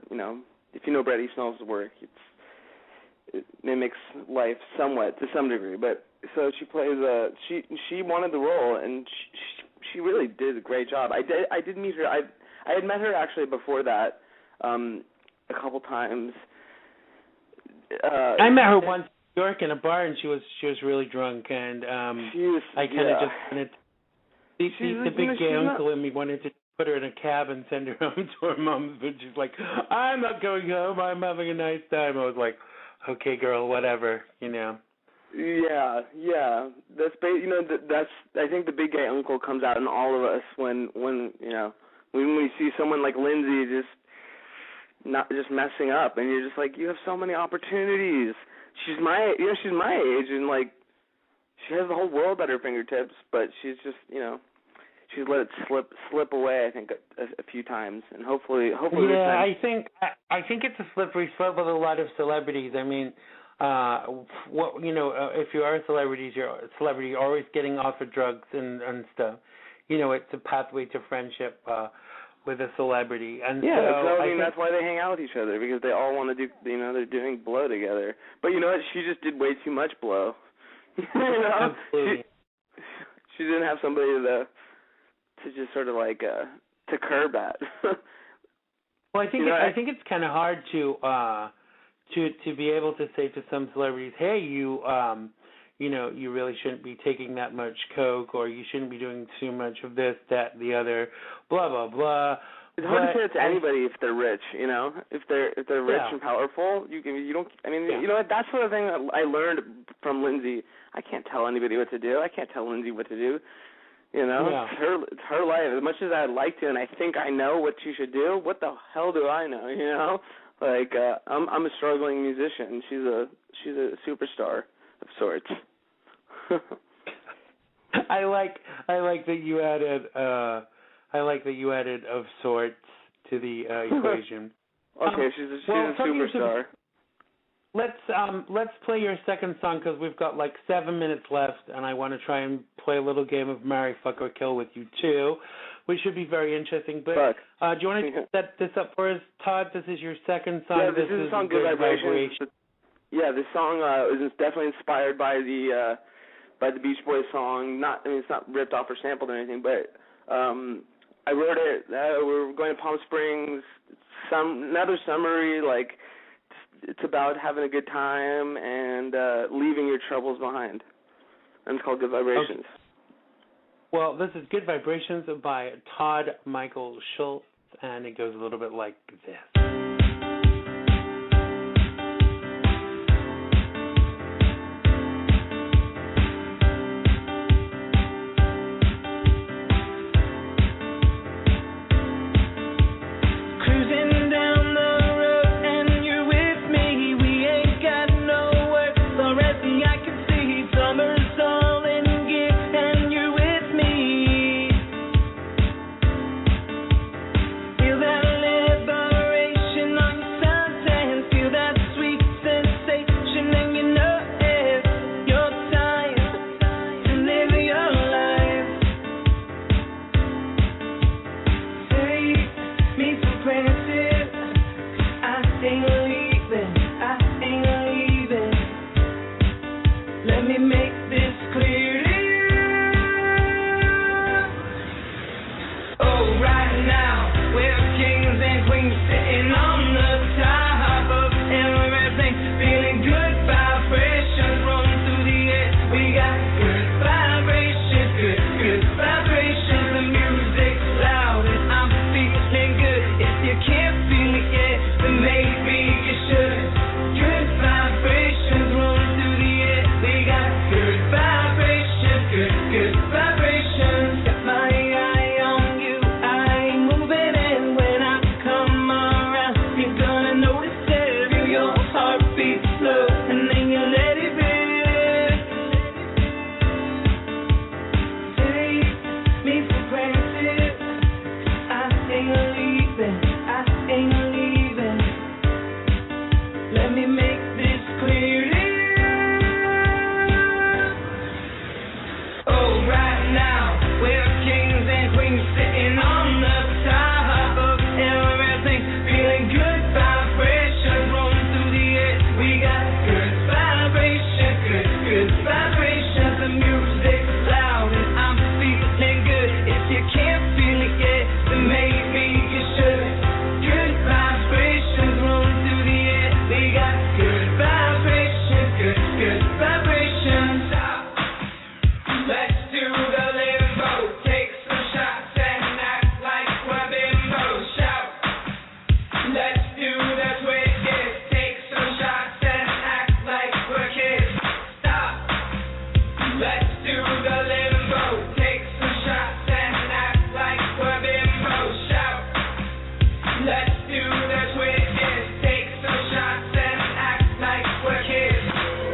if you know Bret Easton Ellis' work, it mimics life somewhat to some degree. But so she plays she wanted the role, and she really did a great job. I did meet her. I had met her actually before that a couple times. I met her once in New York in a bar, and she was really drunk, and I kind of just wanted the big gay uncle in me wanted to put her in a cab and send her home to her mom's, but she's like, I'm not going home. I'm having a nice time. I was like, okay, girl, whatever, Yeah. That's that's. I think the big gay uncle comes out in all of us when we see someone like Lindsay just messing up, and you're just like, you have so many opportunities. She's my age, and like she has the whole world at her fingertips, but she's just she's let it slip away. I think a few times, and hopefully. Yeah, I think it's a slippery slope with a lot of celebrities. I mean, if you are a celebrity, you're always getting offered drugs and stuff. It's a pathway to friendship with a celebrity. And that's why they hang out with each other, because they all want to do, they're doing blow together. But you know what? She just did way too much blow. Absolutely. She didn't have somebody to just sort of like to curb at. Well, I think it's kind of hard to be able to say to some celebrities, hey, you really shouldn't be taking that much coke, or you shouldn't be doing too much of this, that, the other, blah, blah, blah. It's hard to say it to anybody if they're rich, If they're rich and powerful, that's sort of thing that I learned from Lindsay. I can't tell anybody what to do. I can't tell Lindsay what to do. It's her life. As much as I'd like to, and I think I know what she should do, what the hell do I know, Like I'm a struggling musician. She's a superstar of sorts. I like that you added of sorts to the equation. Okay, she's a superstar. Let's play your second song, because we've got like 7 minutes left, and I want to try and play a little game of Marry, Fuck, or Kill with you too, which should be very interesting. But do you want to set this up for us, Todd? This is your second song. Yeah, this is the song Good Vibrations. Yeah, this song is definitely inspired by the Beach Boys song. It's not ripped off or sampled or anything, but I wrote it. We're going to Palm Springs. Another summery, like it's about having a good time and leaving your troubles behind. And it's called Good Vibrations. Okay. Well, this is Good Vibrations by Todd Michael Schultz, and it goes a little bit like this. Good Let me make this clearly. Oh, right now, we're kings and queens sitting on the top of everything, feeling good vibrations rolling through the air. We got good vibrations, good vibrations. The music's loud and I'm feeling good. If you can't feel it yet, then maybe you should. Good vibrations rolling through the air. We got good vibrations, good vibrations. Let's do the limbo, take some shots and act like we're bimbos. Shout. Let's do the twist, take some shots and act like we're kids. Stop. Let's do the limbo, take some shots and act like we're bimbos. Shout. Let's do the twist, take some shots and act like we're kids.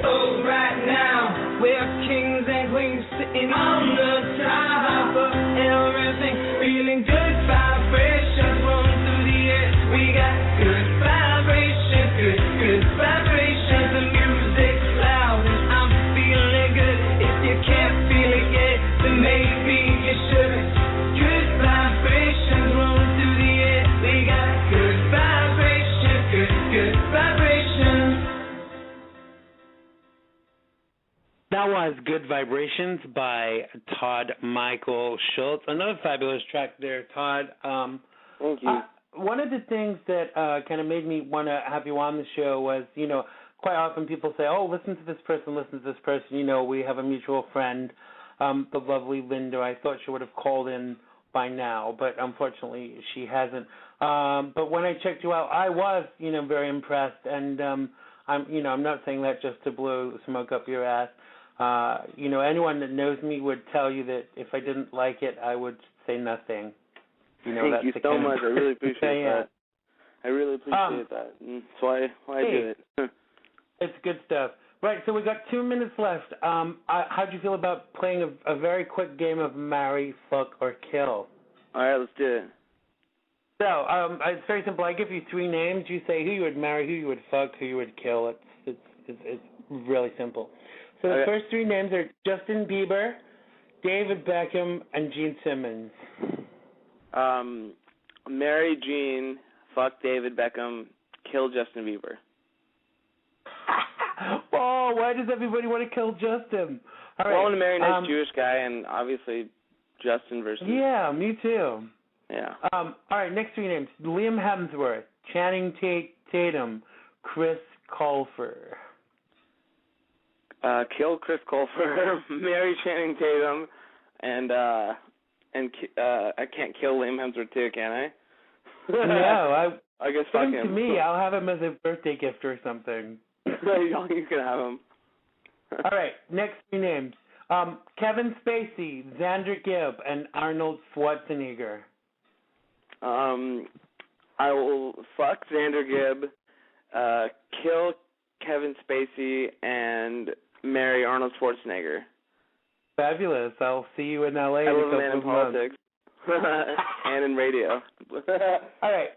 Oh, right now, we're kings and queens sitting on the top of everything, feeling good vibrations rolling through the air. We got good vibrations, good vibrations. The music's loud and I'm feeling good. If you can't feel it yet, then maybe you should. Good vibrations rolling through the air. We got good vibrations, good vibrations. That was Good Vibrations by Todd Michael Schultz. Another fabulous track there, Todd. Thank you. One of the things that kind of made me want to have you on the show was, quite often people say, oh, listen to this person, we have a mutual friend, the lovely Linda. I thought she would have called in by now, but unfortunately she hasn't. But when I checked you out, I was, very impressed, and I'm not saying that just to blow smoke up your ass. Anyone that knows me would tell you that if I didn't like it, I would say nothing. Thank you so much. I really appreciate that. I really appreciate that. That's why I do it. It's good stuff. Right, so we got 2 minutes left. How'd you feel about playing a very quick game of marry, fuck, or kill? All right, let's do it. So it's very simple. I give you 3 names. You say who you would marry, who you would fuck, who you would kill. It's really simple. So the first 3 names are Justin Bieber, David Beckham, and Gene Simmons. Marry Gene, fuck David Beckham, kill Justin Bieber. Oh, why does everybody want to kill Justin? All right. I want to marry a nice Jewish guy, and obviously Justin versus... Yeah, me too. Yeah. All right, next 3 names. Liam Hemsworth, Channing Tatum, Chris Colfer. Kill Chris Colfer, marry Channing Tatum, and I can't kill Liam Hemsworth too, can I? No, I guess fuck fuck him. To me, I'll have him as a birthday gift or something. You can have him. All right, next 3 names. Kevin Spacey, Xander Gibb, and Arnold Schwarzenegger. I will fuck Xander Gibb, kill Kevin Spacey, and marry Arnold Schwarzenegger. Fabulous. I'll see you in L.A. I love a man in politics. And in radio. All right.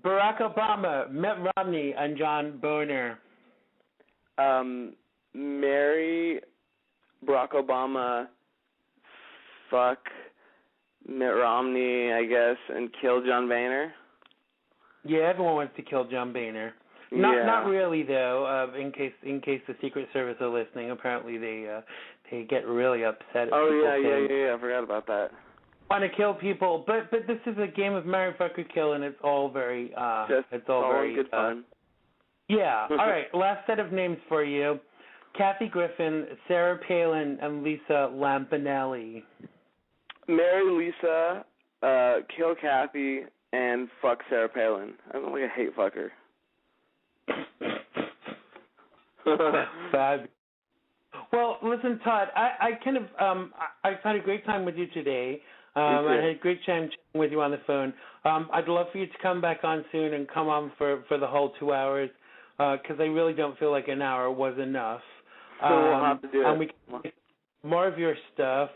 Barack Obama, Mitt Romney, and John Boehner. Marry Barack Obama, fuck Mitt Romney, I guess, and kill John Boehner. Yeah, everyone wants to kill John Boehner. Not really though. In case the Secret Service are listening, apparently they get really upset. Oh yeah. I forgot about that. Want to kill people, but this is a game of marry, fuck, or kill, and it's all very very good fun. Yeah. All right. Last set of names for you: Kathy Griffin, Sarah Palin, and Lisa Lampanelli. Marry Lisa, kill Kathy, and fuck Sarah Palin. I'm like a hate fucker. Fab. Well, listen, Todd, I kind of I've had a great time with you today. I had a great time chatting with you on the phone. I'd love for you to come back on soon and come on for the whole 2 hours because I really don't feel like an hour was enough. So we'll have to do it. And we can get more of your stuff.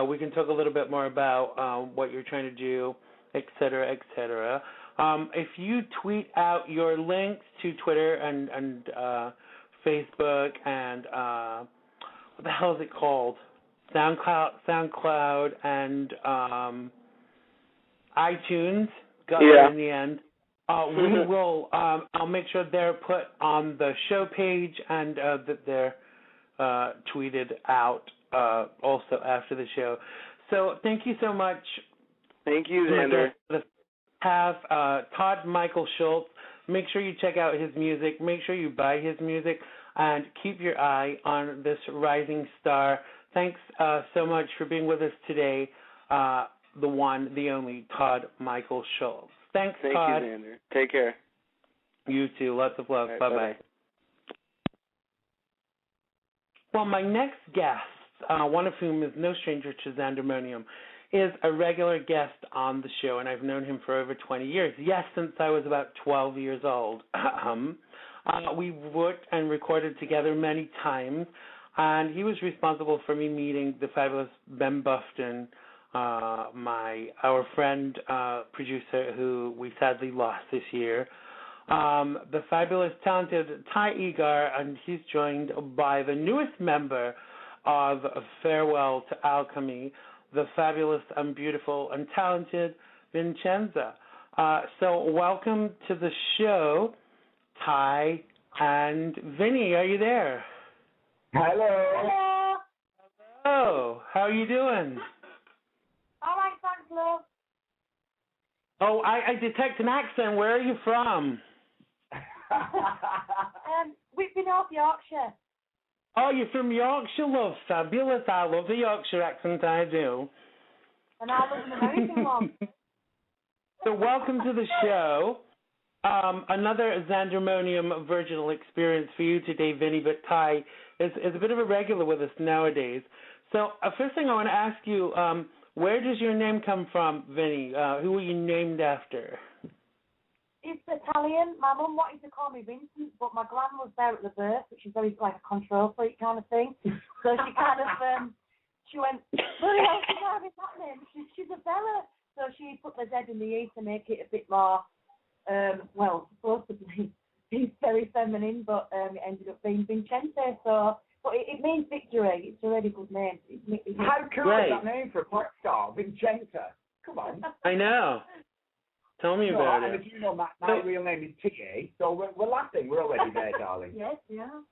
We can talk a little bit more about what you're trying to do, et cetera, et cetera. If you tweet out your links to Twitter and Facebook and what the hell is it called? SoundCloud and iTunes, got there in the end. We will. I'll make sure they're put on the show page and that they're tweeted out also after the show. So thank you so much. Thank you, Xander. Have Todd Michael Schultz. Make sure you check out his music. Make sure you buy his music, and keep your eye on this rising star. Thanks so much for being with us today. The one, the only, Todd Michael Schultz. Thanks, Todd. Thank you, Xander. Take care. You too. Lots of love. Right, bye-bye. Well, my next guest, one of whom is no stranger to Xandermonium, is a regular guest on the show, and I've known him for over 20 years. Yes, since I was about 12 years old. We worked and recorded together many times, and he was responsible for me meeting the fabulous Ben Bufton, our friend producer who we sadly lost this year, the fabulous, talented Tyhe Egar, and he's joined by the newest member of Farewell to Alchemy, the fabulous and beautiful and talented Vinczente. So welcome to the show, Tyhe and Vinny. Are you there? Hello. Hello. How are you doing? All right, thanks, love. Oh, I detect an accent. Where are you from? Whitby, North Yorkshire. Oh, you're from Yorkshire, love. Fabulous. I love the Yorkshire accent, I do. And I love an American one. So welcome to the show. Another Xandermonium virginal experience for you today, Vinny, but Tyhe is a bit of a regular with us nowadays. So first thing I want to ask you, where does your name come from, Vinny? Who were you named after? It's Italian. My mum wanted to call me Vincent, but my gran was there at the birth, which is very like a control freak kind of thing. So she kind of, she went, "Bloody hell, she's having that name. She's a fella." So she put the Z in the E to make it a bit more, supposedly, it's very feminine, but it ended up being Vinczente. So, but it means victory. It's a really good name. How cool is that name for a pop star, Vinczente? Come on. I know. Tell me about it. And if you know, my real name is Tyhe, so we're laughing. We're already there, darling. Yes, yeah.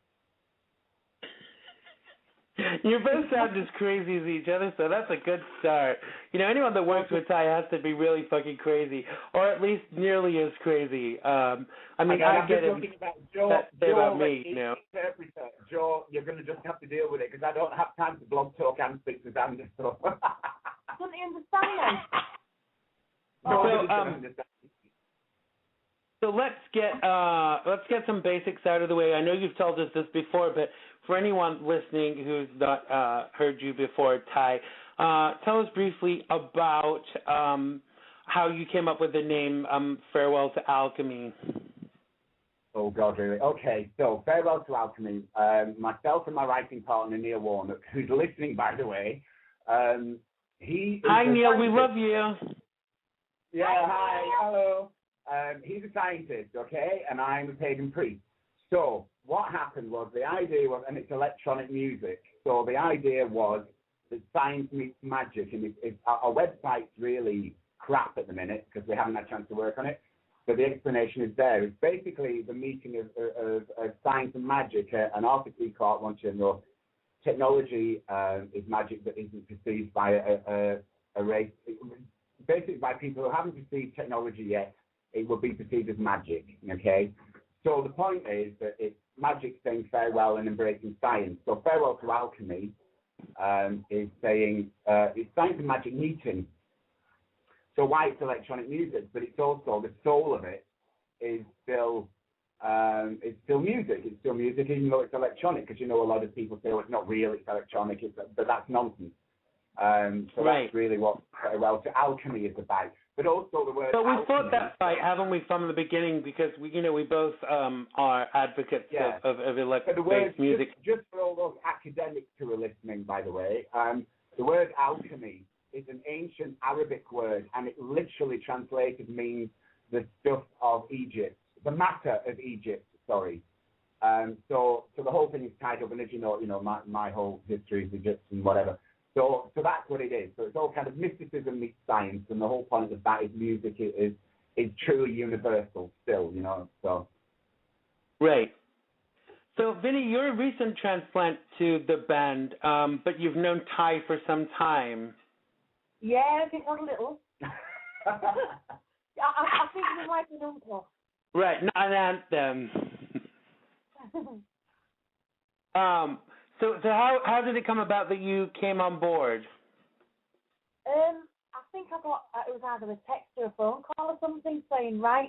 You both sound as crazy as each other, so that's a good start. You know, anyone that works with Tyhe has to be really fucking crazy, or at least nearly as crazy. I get it. Say about me, you know. Joe, you're going to just have to deal with it, because I don't have time to blog talk and speak to Xander. So. Don't you understand then? So let's get some basics out of the way. I know you've told us this before, but for anyone listening who's not heard you before, Tyhe, tell us briefly about how you came up with the name Farewell to Alchemy. Oh, God, really? Okay, so Farewell to Alchemy. Myself and my writing partner, Neil Warnock, who's listening, by the way, Hi, Neil, we love you. Yeah, hi, hello. He's a scientist, okay, and I'm a pagan priest. So what happened was the idea was, and it's electronic music, so the idea was that science meets magic, and our website's really crap at the minute because we haven't had a chance to work on it, but the explanation is there. It's basically the meeting of science and magic, and Arthur C. Clarke wants you to know technology is magic that isn't perceived by a race, basically by people who haven't perceived technology yet. It will be perceived as magic, okay? So the point is that it's magic saying farewell and embracing science. So Farewell to Alchemy is saying it's science and magic meeting. So why it's electronic music, but it's also the soul of it is still music. It's still music, even though it's electronic, because you know a lot of people say, oh, it's not real, it's electronic, but that's nonsense. So right. That's really what Farewell to Alchemy is about. But also the word. But we alchemy, thought that right, haven't we, from the beginning? Because we both are advocates of electric-based music. Just for all those academics who are listening, by the way, the word alchemy is an ancient Arabic word, and it literally translated means the stuff of Egypt, the matter of Egypt, sorry. So the whole thing is tied up, and as you know, my whole history is Egyptian, whatever. So that's what it is. So it's all kind of mysticism meets science, and the whole point of that is music is truly universal still, so. Right. So, Vinny, you're a recent transplant to the band, but you've known Tyhe for some time. Yeah, I think a little. I think he's like an uncle. Right, not an anthem. So how did it come about that you came on board? I think I got, it was either a text or a phone call or something saying, right,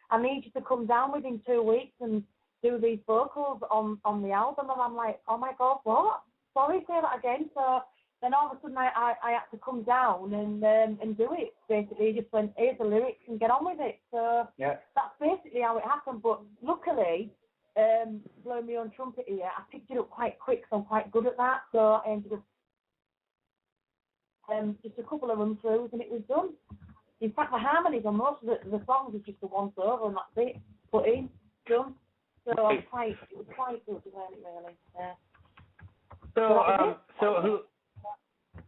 I need you to come down within 2 weeks and do these vocals on the album. And I'm like, oh my God, what? Sorry, say that again. So then all of a sudden I had to come down and do it. Basically, just went, here's the lyrics and get on with it. So yeah, that's basically how it happened. But luckily, blowing my own trumpet here, I picked it up quite quick, so I'm quite good at that. So I ended up just a couple of run-throughs and it was done. In fact, the harmonies on most of the songs is just a once-over and that's it. Put in, done. So it was quite good to learn it really. Yeah. So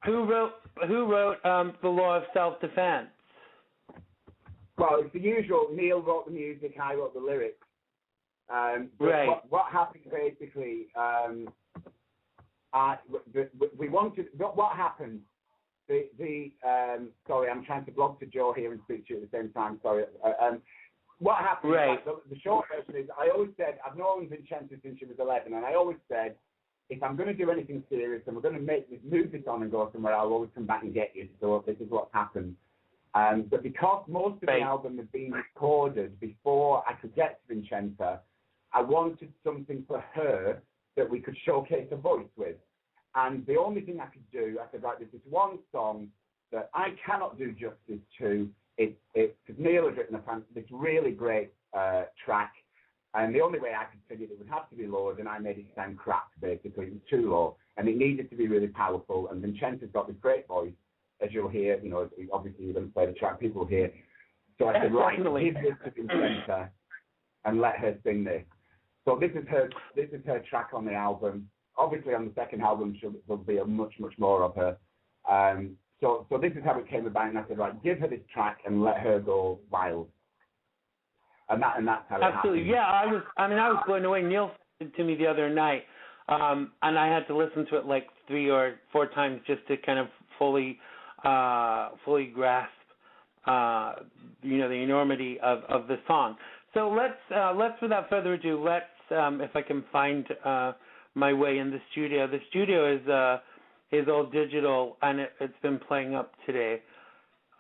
who wrote the Law of Self-Defense? Well, it's the usual. Neil wrote the music, I wrote the lyrics. Right. What happened basically? We wanted. What happened? Sorry, I'm trying to blog to Joe here and speak to you at the same time. Sorry. What happened? Right. The short version is, I always said, I've known Vinczente since she was 11, and I always said, if I'm going to do anything serious and we're going to move this on and go somewhere, I'll always come back and get you. So this is what's happened. But because most of the album had been recorded before I could get to Vinczente, I wanted something for her that we could showcase a voice with. And the only thing I could do, I said, right, there's this one song that I cannot do justice to. Because Neil had written this really great track, and the only way I could figure it would have to be lowered, and I made it sound crap, basically. It was too low, and it needed to be really powerful. And Vinchente's got this great voice, as you'll hear. Obviously you're going to play the track, people will hear. So I said, right, give this to Vinczente and let her sing this. So this is her track on the album. Obviously on the second album there'll be a much more of her. So this is how it came about, and I said, right, give her this track and let her go wild. And that's how it happened. Absolutely, yeah. I was blown away. Neil said to me the other night, and I had to listen to it like 3 or 4 times just to kind of fully grasp, the enormity of the song. So let's without further ado, if I can find my way in the studio. The studio is all digital, and it's been playing up today.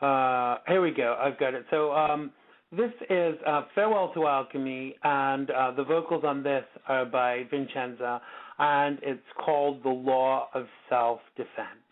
Here we go. I've got it. So this is Farewell to Alchemy, and the vocals on this are by Vinczente, and it's called The Law of Self-Defense.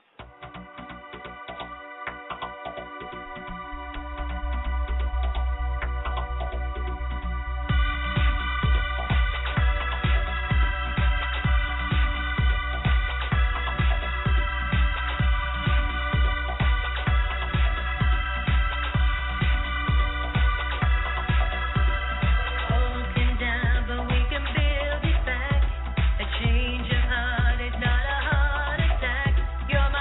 Change your heart is not a heart attack. You're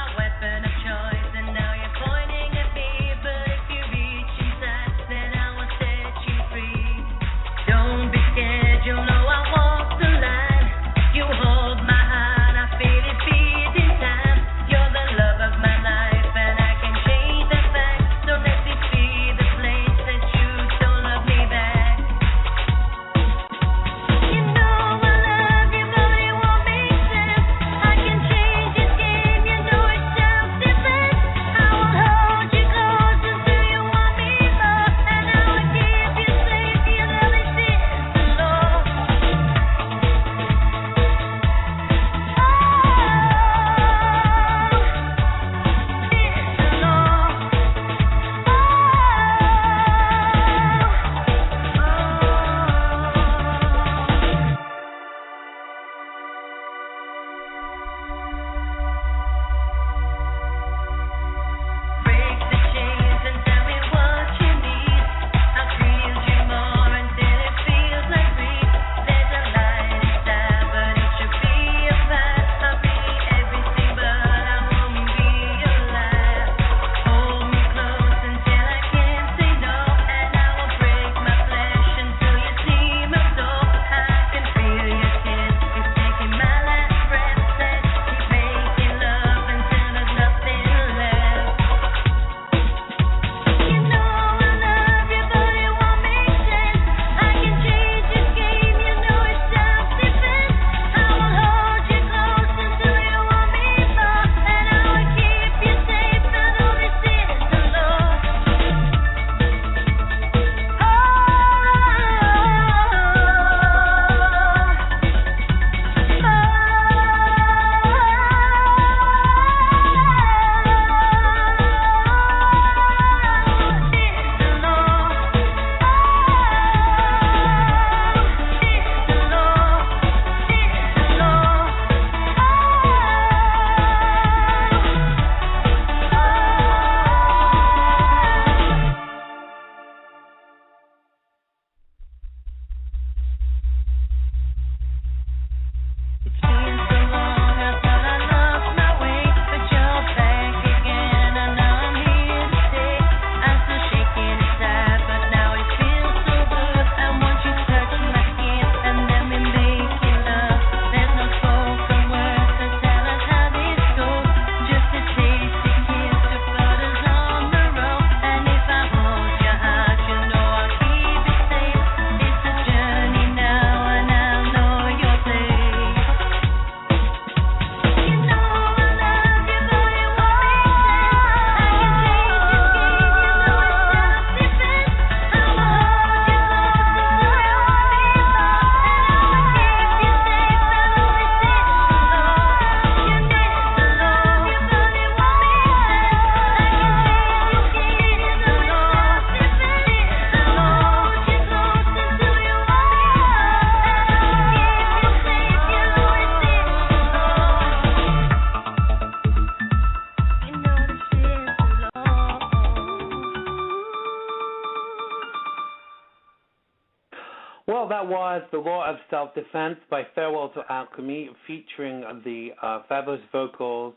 that was The Law of Self-Defense by Farewell to Alchemy, featuring the fabulous vocals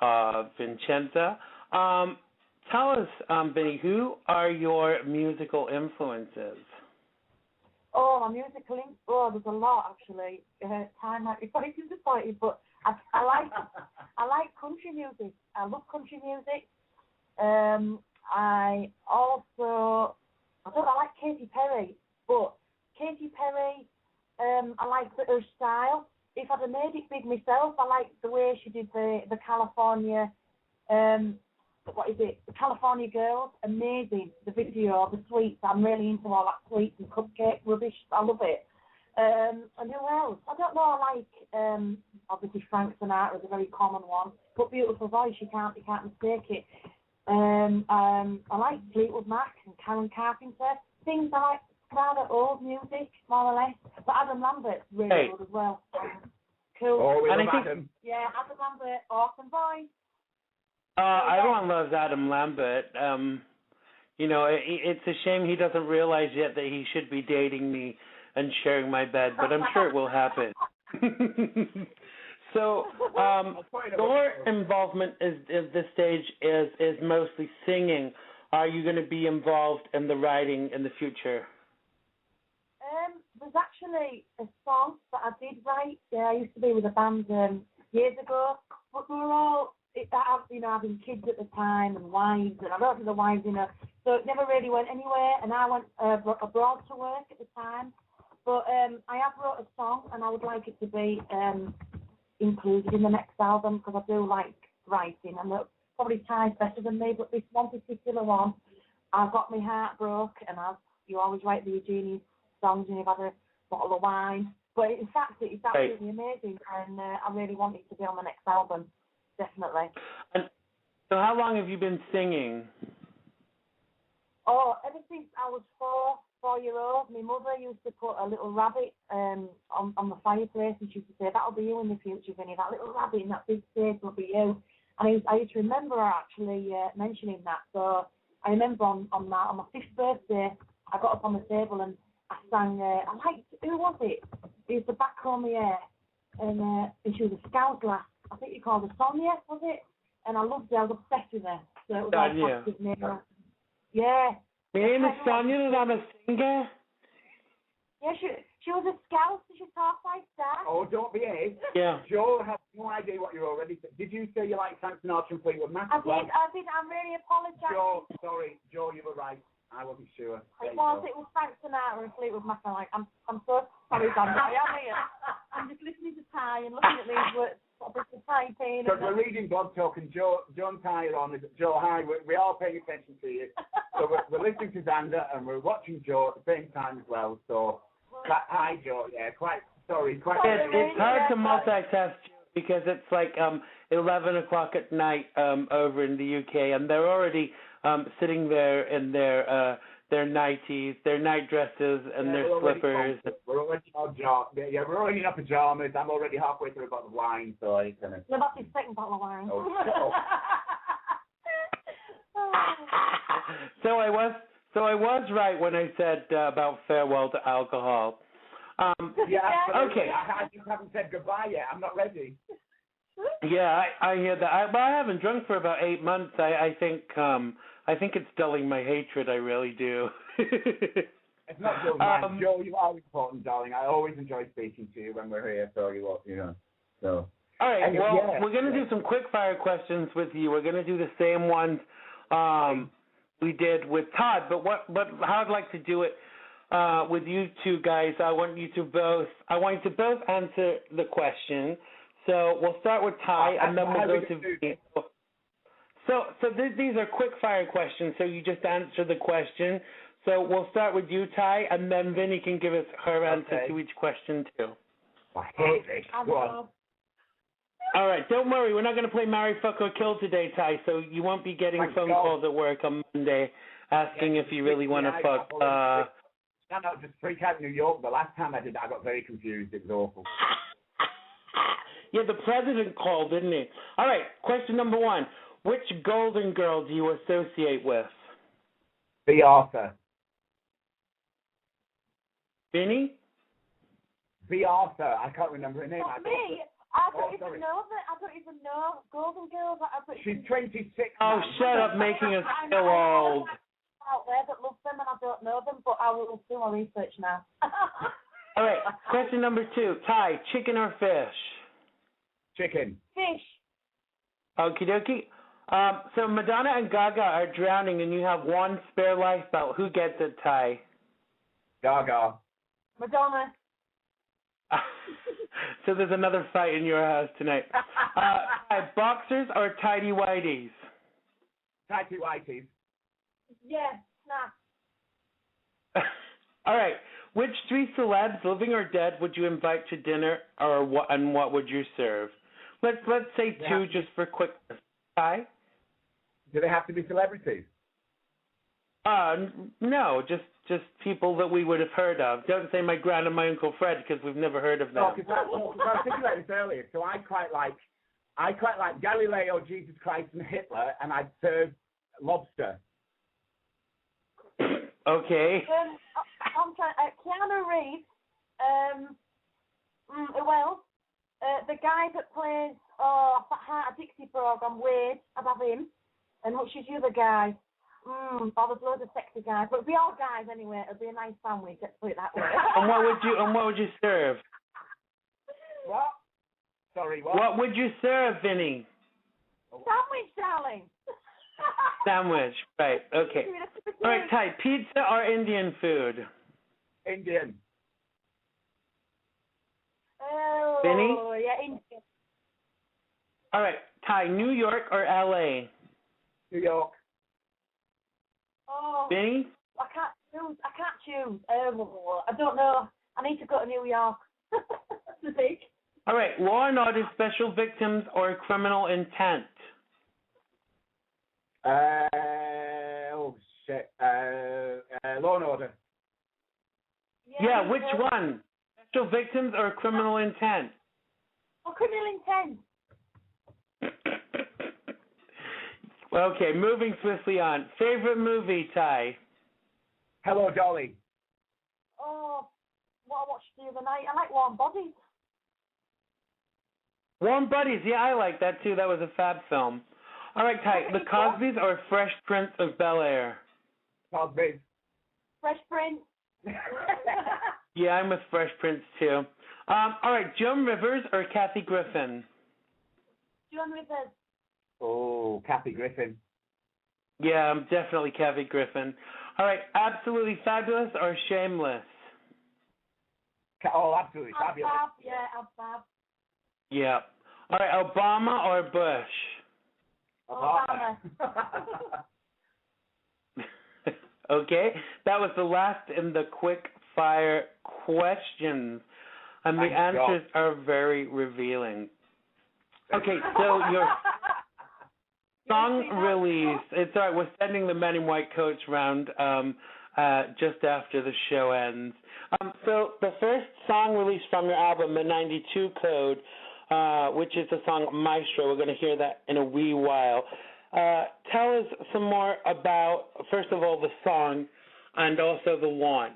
of Vinczente. Tell us, Vinny, who are your musical influences? Oh, my musical there's a lot actually. Time might be quite disappointed, but I like country music. I love country music. I like Katy Perry, but Katy Perry, I like her style. If I'd have made it big myself, I like the way she did the California, the California Girls, amazing. The video, the sweets, I'm really into all that sweets and cupcake rubbish. I love it. And who else? I don't know. I like obviously Frank Sinatra is a very common one, but beautiful voice. You can't mistake it. I like Fleetwood Mac and Karen Carpenter. Things I like, rather old music, more or less. But Adam Lambert's really good as well. Cool. Oh, we love Adam. Adam Lambert, awesome voice. Everyone loves Adam Lambert. It's a shame he doesn't realize yet that he should be dating me and sharing my bed, but I'm sure it will happen. So, your involvement at this stage is mostly singing. Are you going to be involved in the writing in the future? There's actually a song that I did write. I used to be with a band years ago, but we were all, having kids at the time and wives, and I wrote to the wives, so it never really went anywhere, and I went abroad to work at the time. But I have wrote a song, and I would like it to be included in the next album, because I do like writing, and probably Tyhe's better than me, but this one particular one, I got my heart broke, and you always write the Eugenie songs and you've had a bottle of wine. But in fact, it's absolutely amazing, and I really want it to be on the next album, definitely. And so how long have you been singing? Oh, ever since I was 4-year-old. My mother used to put a little rabbit on the fireplace, and she used to say, that'll be you in the future, Vinny, that little rabbit in that big stage will be you. And I used to remember her actually mentioning that. So I remember on my 5th birthday, I got up on the table and I sang, who was it? It was the Back Home the Air, and she was a scout lass. I think you called her Sonia, was it? And I loved her, I was obsessed with her. So it was fantastic name. Yeah. My name is Sonia and I'm a singer. Yeah, she was a scout, so she's half-life star. Oh, don't be a. Yeah. Joe has no idea what you're already saying. Did you say you like Frank Sinatra and Fleetwood Mac? I did. I'm really apologising. Joe, sorry. Joe, you were right. I wasn't sure. It was Frank Sinatra and Fleetwood Mac. I'm so sorry, Xander. I am here. I'm just listening to Tyhe and looking at these words. Because we're reading Blog Talk, and Joe and Tyhe are on. Joe, hi, we're all paying attention to you. So we're listening to Xander and we're watching Joe at the same time as well. So, hi, Joe. Yeah, It's hard to multitask because it's like 11 o'clock at night over in the UK, and they're already sitting there in their nighties, their night dresses, and their slippers. We're already in our pajamas. I'm already halfway through a bottle of wine, so I kind of. No, that's his second bottle of wine. Oh, So I was right when I said about farewell to alcohol. Okay. I just haven't said goodbye yet. I'm not ready. Yeah, I hear that. But I haven't drunk for about 8 months. I think it's dulling my hatred. I really do. It's not dulling mine. Joe, you are important, darling. I always enjoy speaking to you when we're here. So So. All right. We're going to do some quick fire questions with you. We're going to do the same ones we did with Todd. But how I'd like to do it with you two guys, I want you to both answer the question. So we'll start with Tyhe, and then we'll go to Vinny. So these are quick fire questions. So you just answer the question. So we'll start with you, Tyhe, and then Vinny can give us her answer to each question too. I hate this. Go on. All right, don't worry. We're not going to play Marry, Fuck, or Kill today, Tyhe, so you won't be getting phone calls at work on Monday asking if you really want to fuck. No, just freak out in New York. The last time I did that, I got very confused. It was awful. Yeah, the president called, didn't he? All right, question number 1. Which Golden Girl do you associate with? The author. Vinny? B. Arthur. I can't remember her name. Not me. I don't even know that. I don't even know Golden Girls. She's 26. Oh, shut up, making us feel old. Out there that love them and I don't know them, but I will do my research now. All right, question number 2. Ty, chicken or fish? Chicken. Fish. Okie dokie. So Madonna and Gaga are drowning and you have one spare lifebelt. Who gets it, Ty? Gaga. Madonna. So there's another fight in your house tonight. Boxers or tidy whities? Tighty whities. Yeah, snap. All right. Which 3 celebs, living or dead, would you invite to dinner, or what? And what would you serve? Let's say 2 just for quickness. Ty? Do they have to be celebrities? No, just people that we would have heard of. Don't say my grand and my Uncle Fred because we've never heard of them. No, because I was thinking about this earlier. So I quite like Galileo, Jesus Christ, and Hitler, and I'd serve lobster. Okay. I'm trying. Keanu Reeves. Well, the guy that plays Heart of Dixie Frog on Wade, I'd have him. And which is the other guy? There's loads of sexy guys, but it'd be all guys anyway. It'd be a nice sandwich. Let's put it that way. And what would you serve? What? Sorry, what? What would you serve, Vinny? Sandwich, darling. Sandwich, right? Okay. All right, Ty. Pizza or Indian food? Indian. Oh, Vinny? yeah, Indian. All right, Ty. New York or L.A.? New York. Oh, Vinny? I can't choose. I don't know. I need to go to New York. To think. All right, Law and Order, Special Victims, or Criminal Intent? Law and Order. Yeah, which one? Special Victims or Criminal Intent? Oh, Criminal Intent. Okay, moving swiftly on. Favorite movie, Ty? Hello, Dolly. Oh, what I watched the other night. I like Warm Bodies. Warm Buddies, yeah, I like that too. That was a fab film. All right, Ty, The Cosbys or Fresh Prince of Bel-Air? Cosby. Fresh Prince. Yeah, I'm with Fresh Prince too. All right, Joan Rivers or Kathy Griffin? Joan Rivers. Oh, Kathy Griffin. Yeah, I'm definitely Kathy Griffin. All right, Absolutely Fabulous or Shameless? Oh, absolutely fabulous. Fab, yeah, Fab. Yeah. All right, Obama or Bush? Obama. Okay, that was the last in the quick fire questions, and the answers are very reveling. Okay, so your song release, it's all right, we're sending the Men in White coats round just after the show ends. So the first song released from your album, the 92 Code, which is the song Maestro, we're going to hear that in a wee while. Tell us some more about, first of all, the song and also the launch.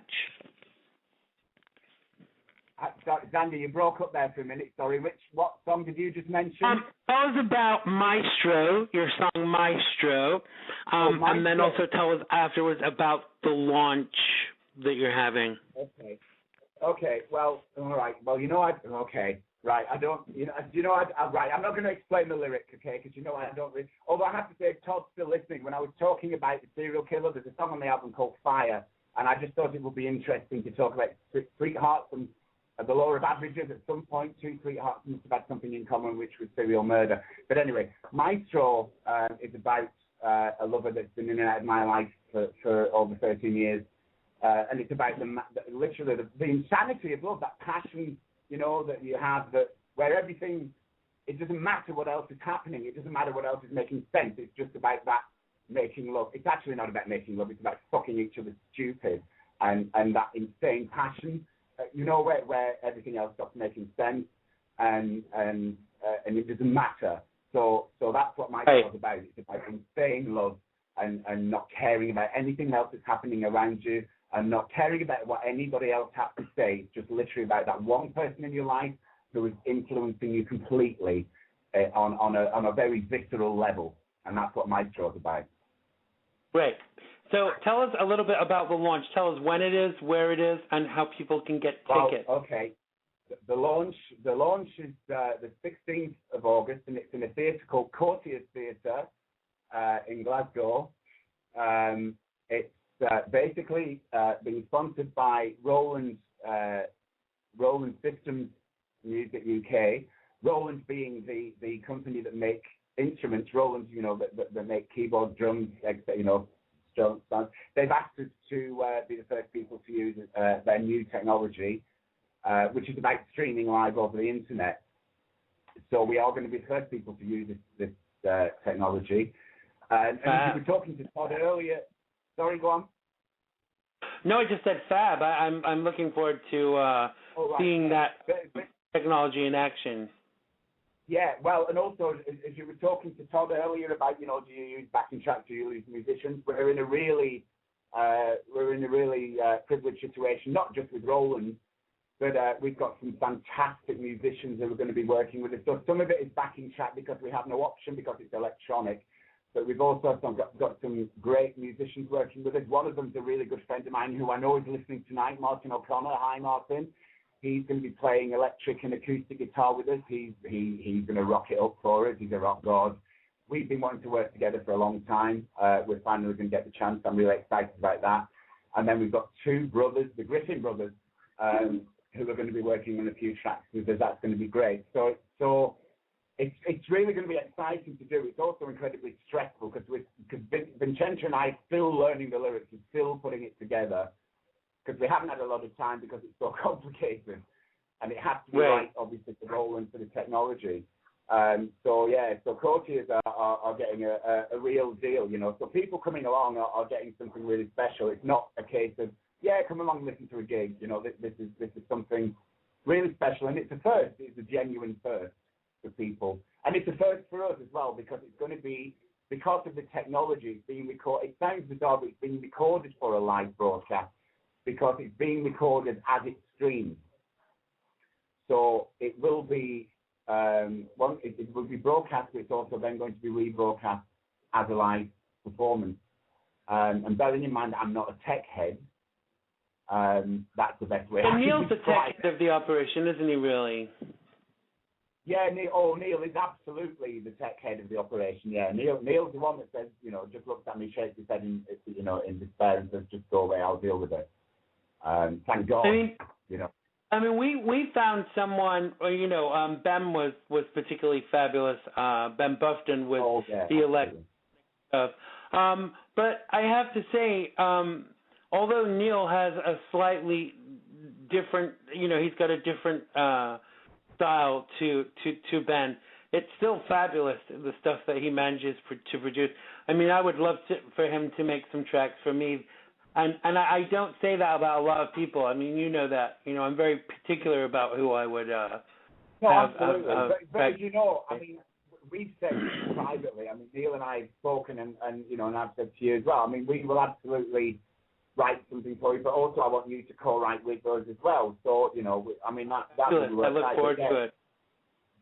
Xander, you broke up there for a minute. Sorry, what song did you just mention? That was about Maestro, your song Maestro, Maestro. And then also tell us afterwards about the launch that you're having. Okay. Well, all right. Well, right. I don't. Right. I'm not going to explain the lyric, okay? Because I don't really. Although I have to say, if Todd's still listening, when I was talking about the serial killer, there's a song on the album called Fire, and I just thought it would be interesting to talk about sweethearts and the law of averages. At some point, 2 sweethearts must have had something in common, which was serial murder. But anyway, Maestro is about a lover that's been in and out of my life for over 13 years, and it's about literally the insanity of love, that passion, that you have, that where everything, it doesn't matter what else is happening, it doesn't matter what else is making sense, it's just about that making love. It's actually not about making love, it's about fucking each other stupid, and that insane passion, where everything else stops making sense, and it doesn't matter. So that's what my show is about. It's about insane love and not caring about anything else that's happening around you, and not caring about what anybody else has to say. It's just literally about that one person in your life who is influencing you completely on a very visceral level, and that's what Maestro is about. Great. So tell us a little bit about the launch. Tell us when it is, where it is, and how people can get tickets. Okay. The launch is the 16th of August, and it's in a theatre called Courtiers Theatre in Glasgow. It's basically being sponsored by Roland Systems Music UK. Roland being the company that make instruments. Roland, that make keyboard, drums, Schultz. They've asked us to be the first people to use their new technology, which is about streaming live over the internet. So we are going to be the first people to use this technology. And if you were talking to Todd earlier, sorry, go on. No, I just said fab. I'm looking forward to seeing that technology in action. Yeah, well, and also, as you were talking to Todd earlier about, do you use backing tracks, do you use musicians? We're in a really privileged situation, not just with Roland, but we've got some fantastic musicians who are going to be working with us. So some of it is backing track because we have no option because it's electronic, but we've also got some great musicians working with us. One of them is a really good friend of mine who I know is listening tonight, Martin O'Connor. Hi, Martin. He's going to be playing electric and acoustic guitar with us. He's going to rock it up for us. He's a rock god. We've been wanting to work together for a long time. We're finally going to get the chance. I'm really excited about that. And then we've got two brothers, the Griffin brothers, who are going to be working on a few tracks with us. That's going to be great. So it's really going to be exciting to do. It's also incredibly stressful because Vinczente and I are still learning the lyrics and still putting it together, because we haven't had a lot of time because it's so complicated, and it has to be right, obviously, for Roland, for the technology. So coaches are getting a real deal, So people coming along are getting something really special. It's not a case of, come along and listen to a gig. This is something really special, and it's a first. It's a genuine first for people, and it's a first for us as well, because it's going to be, because of the technology, it's being recorded. It sounds bizarre, but it's being recorded for a live broadcast, because it's being recorded as it streams. So it will be it will be broadcast, but it's also then going to be rebroadcast as a live performance. And bearing in mind, I'm not a tech head. That's the best way. And Neil's the tech head of the operation, isn't he? Really? Yeah, Neil is absolutely the tech head of the operation. Yeah, Neil's the one that says, just looks at me, shakes his head in despair, and says, "Just go away, I'll deal with it." Thank God. We found someone. Ben was particularly fabulous. Ben Buffton with the electric stuff. But I have to say, although Neil has a slightly different, he's got a different style to Ben, it's still fabulous, the stuff that he manages to produce. I would love for him to make some tracks for me. And I don't say that about a lot of people. You know that. I'm very particular about who I would have. Absolutely. But we've said privately, Neil and I have spoken, and I've said to you as well, we will absolutely write something for you, but also I want you to co-write with us as well. So, that good. I look forward to it.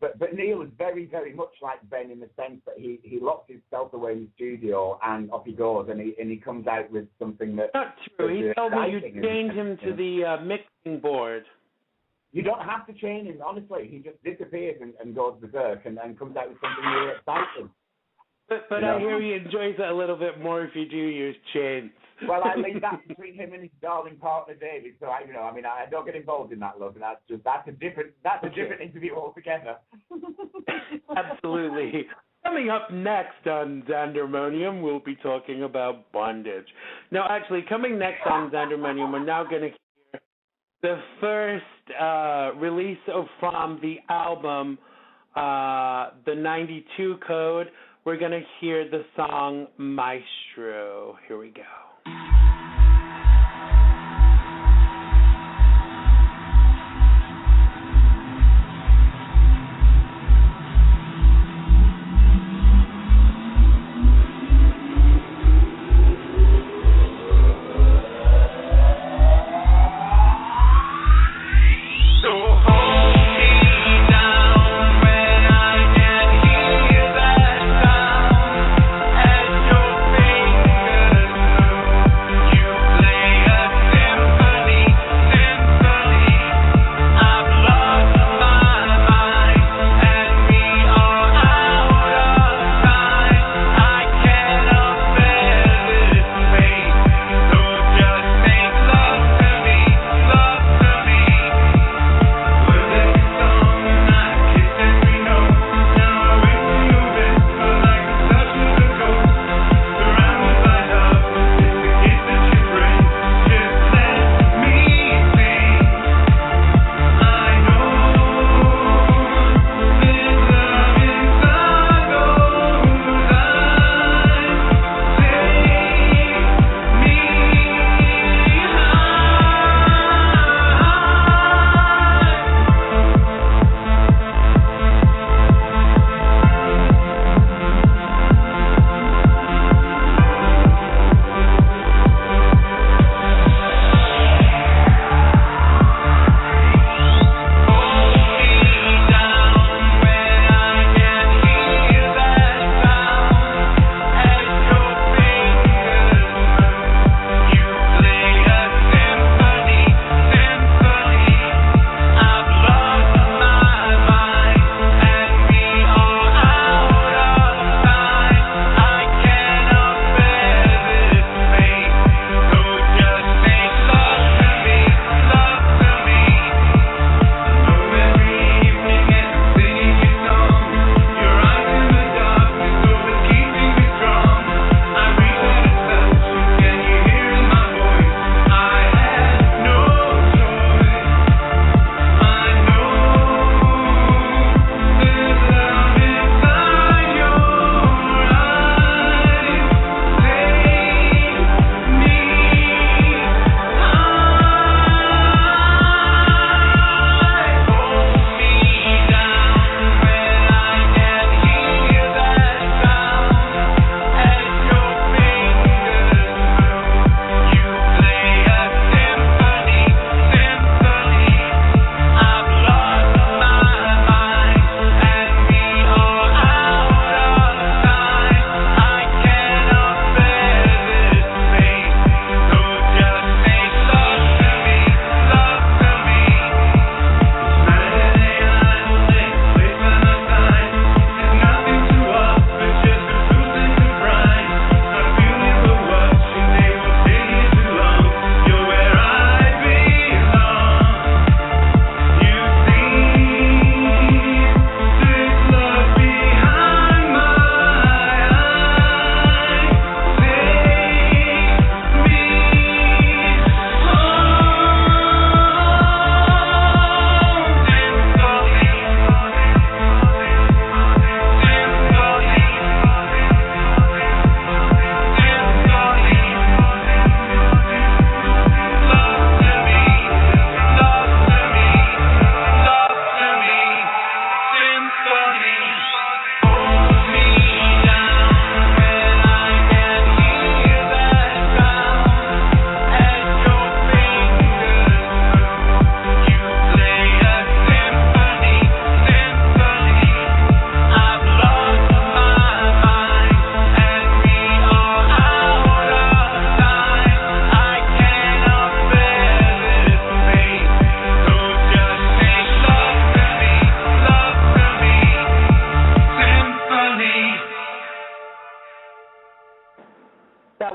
But Neil is very, very much like Ben in the sense that he locks himself away in the studio and off he goes, and he comes out with something that... Not true. He told me you chained him to the mixing board. You don't have to chain him, honestly. He just disappears and goes berserk and comes out with something really exciting. But I hear he enjoys it a little bit more if you do use chains. Well, I leave that between him and his darling partner David. So I don't get involved in that, love. That's a different interview altogether. Absolutely. Coming up next on Xandermonium, we'll be talking about bondage. Now, actually, coming next on Xandermonium, we're now going to hear the first release from the album, the 92 Code. We're going to hear the song Maestro. Here we go.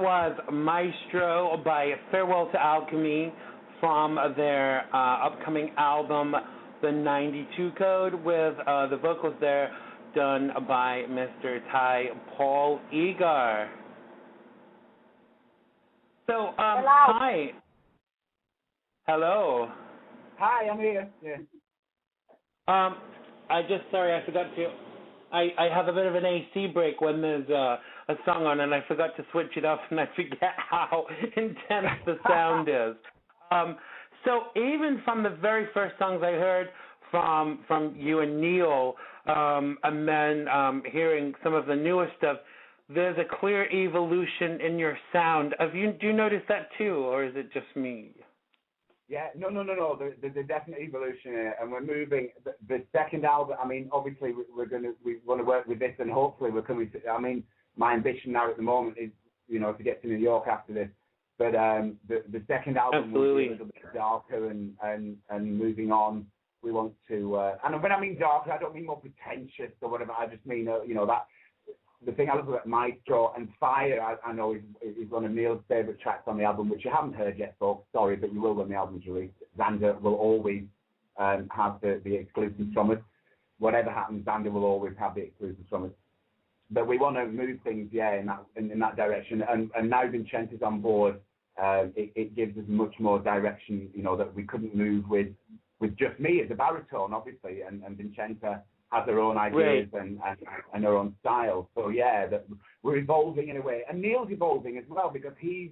was Maestro by Farewell to Alchemy from their upcoming album, The 92 Code, with the vocals there done by Mr. Tyhe Paul Egar. So, hi. Hello. Hi, I'm here. Yeah. I forgot to. I have a bit of an AC break when there's a song on, and I forgot to switch it off, and I forget how intense the sound is. So even from the very first songs I heard from you and Neil, and then hearing some of the newer stuff, there's a clear evolution in your sound. Do you notice that too, or is it just me? Yeah, no. There's a definite evolution in it, and we're moving. The second album, I mean, obviously we want to work with this, and hopefully we're coming to. I mean, my ambition now at the moment is, to get to New York after this. But the second album will be a little bit darker and moving on. We want to, and when I mean darker, I don't mean more pretentious or whatever. I just mean, that. The thing I love about Maestro and Fire, I know is one of Neil's favourite tracks on the album, which you haven't heard yet, folks. Sorry, but you will when the album's released. Xander will always have the exclusives from us. Whatever happens, Xander will always have the exclusives from us. But we want to move things, in that direction. And now Vinchente's on board, it gives us much more direction, that we couldn't move with just me as a baritone, obviously, and Vinczente has their own ideas and their own style. So that we're evolving in a way, and Neil's evolving as well, because he's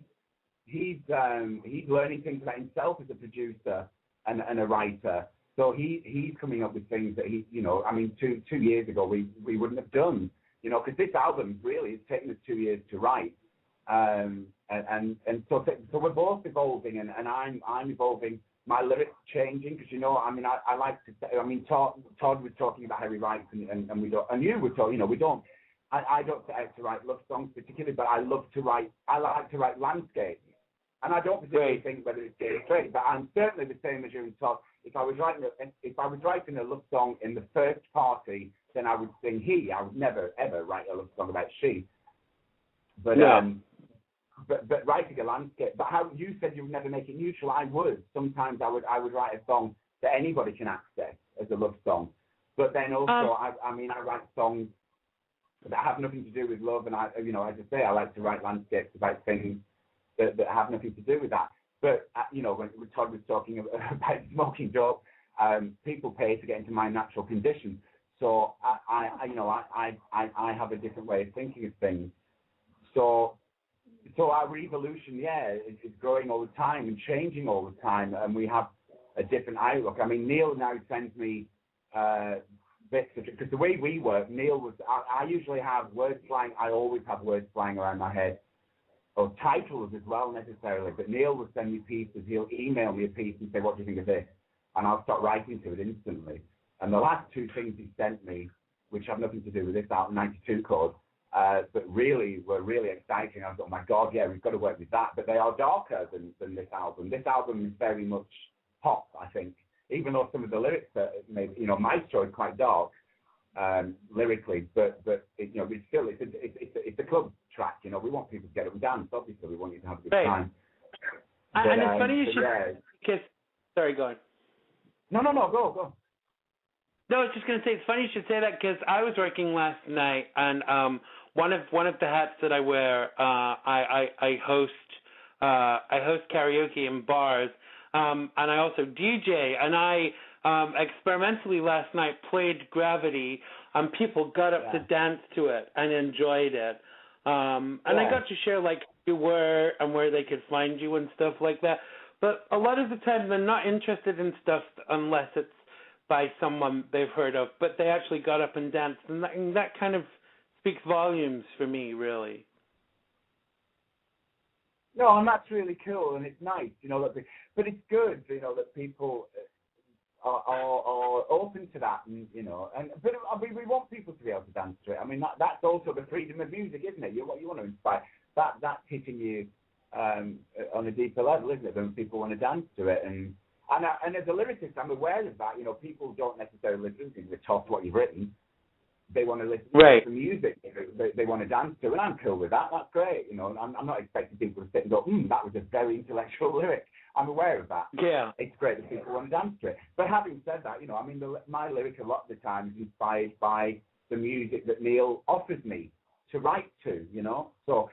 learning things about himself as a producer and a writer. So he's coming up with things that 2 years ago we wouldn't have done, because this album really it's taken us 2 years to write, and so we're both evolving, and I'm evolving. My lyrics changing, because I like to say, Todd was talking about how he writes, and we don't, and you were talking, we don't. I don't set out to write love songs particularly, but I like to write landscapes, and I don't particularly think whether it's gay or straight, but I'm certainly the same as you and Todd. If I was writing a love song in the first party, then I would sing he. I would never ever write a love song about she. But But writing a landscape, but how you said you would never make it neutral, I would. Sometimes I would write a song that anybody can access as a love song. But then also, I write songs that have nothing to do with love, and as I say, I like to write landscapes about things that have nothing to do with that. But when Todd was talking about smoking dope, people pay to get into my natural condition. So I have a different way of thinking of things. So our evolution, is growing all the time and changing all the time, and we have a different outlook. I mean, Neil now sends me bits of, because the way we work, Neil was, I usually have words flying. I always have words flying around my head, or titles as well necessarily. But Neil will send me pieces. He'll email me a piece and say, "What do you think of this?" And I'll start writing to it instantly. And the last two things he sent me, which have nothing to do with this album, 92 Code. But really, were really exciting. I was like, oh my God, we've got to work with that. But they are darker than this album. This album is very much pop, I think. Even though some of the lyrics are maybe, Maestro is quite dark lyrically, but it's still it's a club track. We want people to get up and dance. Obviously, we want you to have a good time. But, and it's funny you should. Sorry, go on. No, go. No, I was just going to say, it's funny you should say that, because I was working last night, and one of the hats that I wear, I host karaoke in bars, and I also DJ, and I experimentally last night played Gravity, and people got up to dance to it and enjoyed it, and I got to share like who you were and where they could find you and stuff like that. But a lot of the time they're not interested in stuff unless it's by someone they've heard of, but they actually got up and danced, and that kind of speaks volumes for me, really. No, and that's really cool, and it's nice, but it's good, that people are open to that, and but we want people to be able to dance to it. I mean, that's also the freedom of music, isn't it? You want to inspire. That's hitting you on a deeper level, isn't it? When people want to dance to it, and as a lyricist, I'm aware of that. People don't necessarily listen to tough what you've written, they want to listen right. to the music they want to dance to, and I'm cool with that. That's great, you know. I'm not expecting people to sit and go, that was a very intellectual lyric. I'm aware of that. Yeah. It's great that people want to dance to it. But having said that, you know, I mean, my lyric a lot of the time is inspired by the music that Neil offers me to write to, you know. So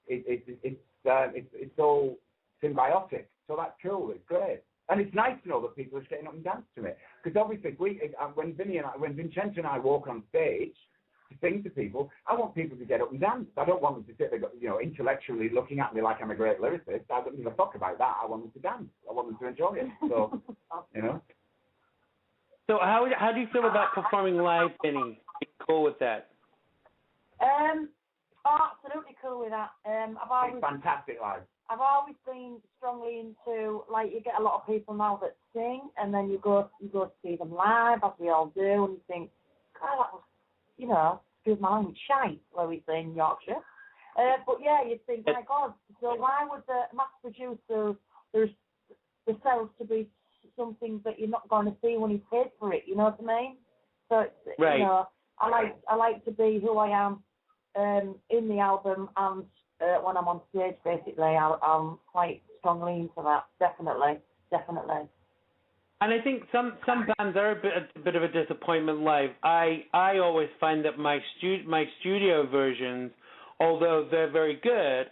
it's all symbiotic. So that's cool. It's great. And it's nice to know that people are getting up and dance to it. Because obviously, when Vinczente and I walk on stage to sing to people, I want people to get up and dance. I don't want them to sit there, you know, intellectually looking at me like I'm a great lyricist. I don't give a fuck about that. I want them to dance. I want them to enjoy it. So, you know. So how do you feel about performing live, Vinny? Are you cool with that? Absolutely cool with that. It's fantastic live. I've always been strongly into, like, you get a lot of people now that sing, and then you go to see them live, as we all do, and you think, God, that was, you know, excuse my language, shite, where we say in Yorkshire. But yeah, you think, my God, so why would the mass producer themselves to be something that you're not going to see when you paid for it? You know what I mean? So it's, right. You know, I like to be who I am in the album, and when I'm on stage, basically, I'm quite strongly into that. Definitely. And I think some bands are a bit of a disappointment live. I always find that my studio versions, although they're very good,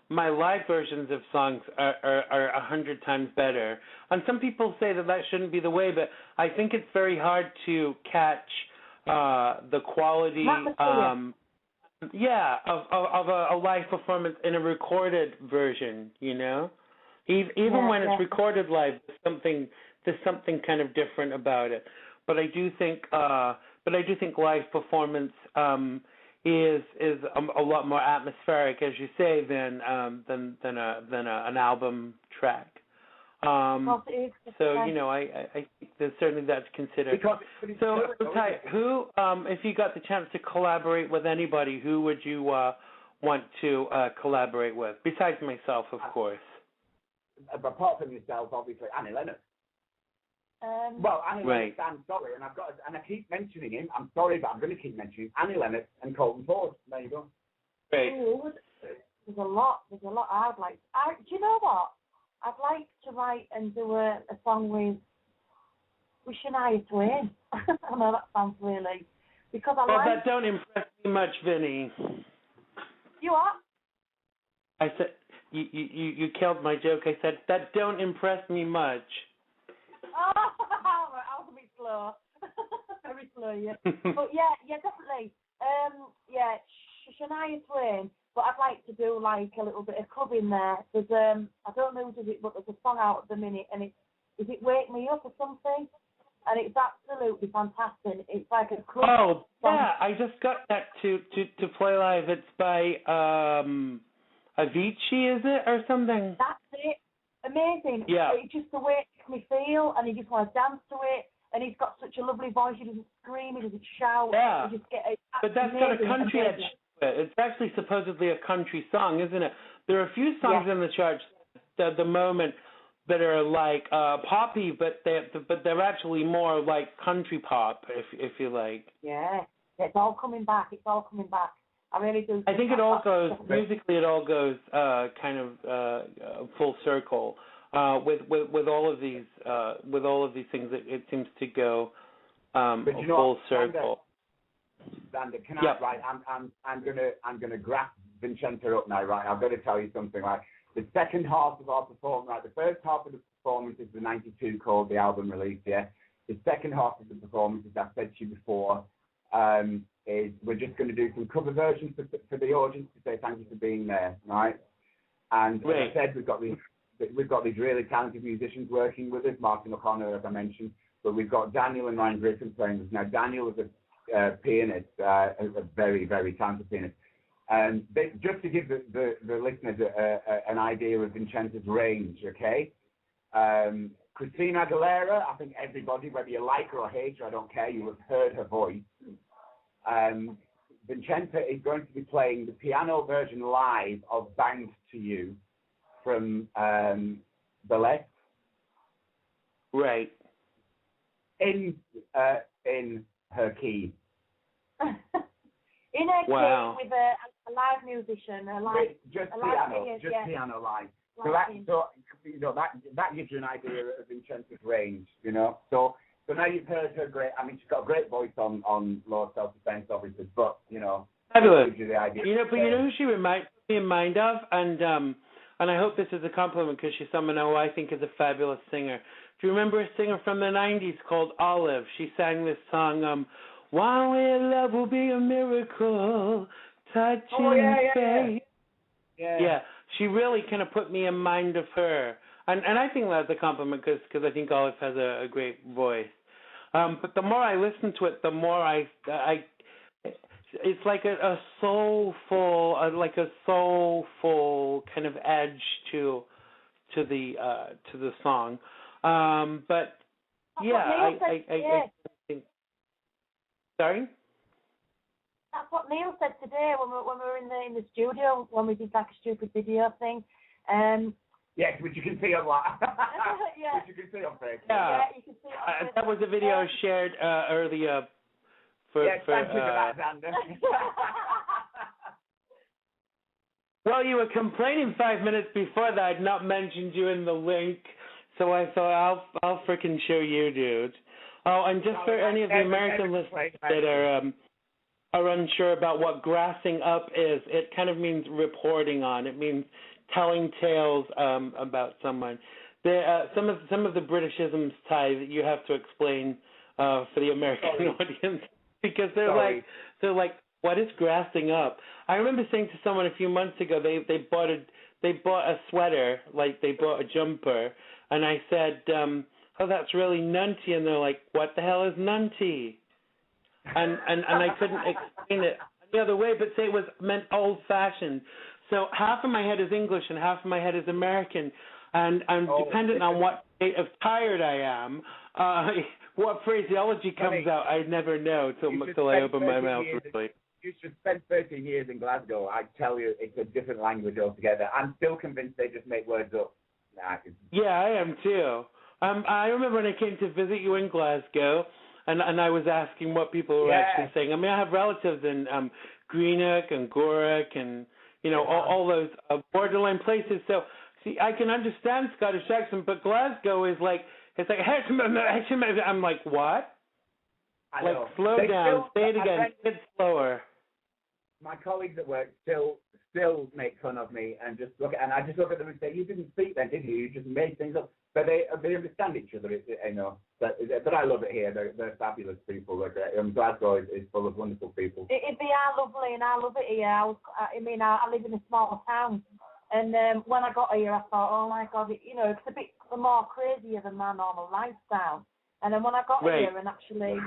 my live versions of songs are 100 times better. And some people say that shouldn't be the way, but I think it's very hard to catch the quality. Of a live performance in a recorded version, you know? Even when it's recorded live, there's something kind of different about it. But I do think live performance is a lot more atmospheric, as you say, than an album track. So, you know, I think that certainly that's considered. So, Tyhe, who, if you got the chance to collaborate with anybody, who would you want to collaborate with? Besides myself, of course. Apart from yourself, obviously, Annie Lennox. Annie Lennox, I'm sorry, and I keep mentioning him. I'm sorry, but I'm going to keep mentioning Annie Lennox and Colton Ford. There you go. Great. There's a lot I'd like. Do you know what? I'd like to write and do a song with Shania Twain. I know that sounds really, because that don't impress me much, Vinny. You what? I said you killed my joke. I said that don't impress me much. Oh, I was a bit slow. Very slow, yeah. But yeah, definitely. Shania Twain. But I'd like to do like a little bit of club in there. There's I don't know who does it, but there's a song out at the minute, and is it Wake Me Up or something? And it's absolutely fantastic. It's like a club. Oh song. yeah, I just got that to play live. It's by Avicii, is it, or something? That's it. Amazing. Yeah. It's just the way it makes me feel, and you just want to dance to it. And he's got such a lovely voice. He doesn't scream. He doesn't shout. Yeah. You just get but that's got a country edge. It's actually supposedly a country song, isn't it? There are a few songs in the charts at the moment that are like poppy, but they're actually more like country pop, if you like. Yeah, it's all coming back. I really do. I think it all goes musically. It all goes kind of full circle with all of these things. It seems to go full circle. Xander, can I? Right, I'm gonna grasp Vinczente up now. Right, I've got to tell you something. Right, the second half of our performance. Right, the first half of the performance is the '92 called the album release. Yeah, the second half of the performance, as I've said to you before, is we're just going to do some cover versions for the audience to say thank you for being there. Right, and as I said, we've got these really talented musicians working with us. Martin O'Connor, as I mentioned, but we've got Daniel and Ryan Griffin playing with us now. Daniel is a pianist, a very, very talented pianist. And just to give the listeners an idea of Vincente's range, okay? Christina Aguilera, I think everybody, whether you like her or hate her, I don't care, you have heard her voice. Vinczente is going to be playing the piano version live of Bound to You from Ballet. Right. In her key. In a Wow. cave with a live musician, Just piano, piano live. Live That gives you an idea of Vincente's range, you know. So now you've heard her great. I mean, she's got a great voice on Low Self-Defense, obviously, but you know, fabulous. gives you the idea. You know, but you know who she reminds me in mind of, and I hope this is a compliment because she's someone who I think is a fabulous singer. Do you remember a singer from the '90s called Olive? She sang this song, "One Way of Love Will Be a Miracle, touching faith." Yeah, she really kind of put me in mind of her, and I think that's a compliment because I think Olive has a great voice. But the more I listen to it, the more I it's like a soulful kind of edge to the song. But yeah, I think. Sorry. That's what Neil said today when we were in the studio when we did like a stupid video thing. Yes, which you can see on yeah. Which you can see on Facebook. Yeah, you can see it on Facebook. that was a video shared earlier. Yes, thank you for that, Xander. Well, you were complaining 5 minutes before that I'd not mentioned you in the link, so I thought I'll frickin' show you, dude. Oh, and just for any of the American listeners that are unsure about what grassing up is, it kind of means reporting on. It means telling tales about someone. Some of the Britishisms, Tyhe, that you have to explain for the American audience because they're like, what is grassing up? I remember saying to someone a few months ago they bought a sweater, like they bought a jumper, and I said, oh, that's really nunty, and they're like, what the hell is nunty? And I couldn't explain it the other way, but say it meant old-fashioned. So half of my head is English and half of my head is American, and dependent on what state of tired I am, what phraseology comes out, I never know till I open my mouth. Really. You should spend 13 years in Glasgow. I tell you, it's a different language altogether. I'm still convinced they just make words up. Yeah, I am too. I remember when I came to visit you in Glasgow, and I was asking what people were actually saying. I mean, I have relatives in Greenock and Gorick and, you know, all those borderline places. So, see, I can understand Scottish accent, but Glasgow is like, it's like, I'm like, what? I like, know. slow down, say it again, say it slower. My colleagues at work still make fun of me and I just look at them and say, you didn't speak then, did you? You just made things up. But they understand each other, you know. But I love it here. They're fabulous people. Glasgow is full of wonderful people. They are lovely, and I love it here. I live in a small town, and when I got here, I thought, oh my God, it's a bit more crazier than my normal lifestyle. And then when I got here and actually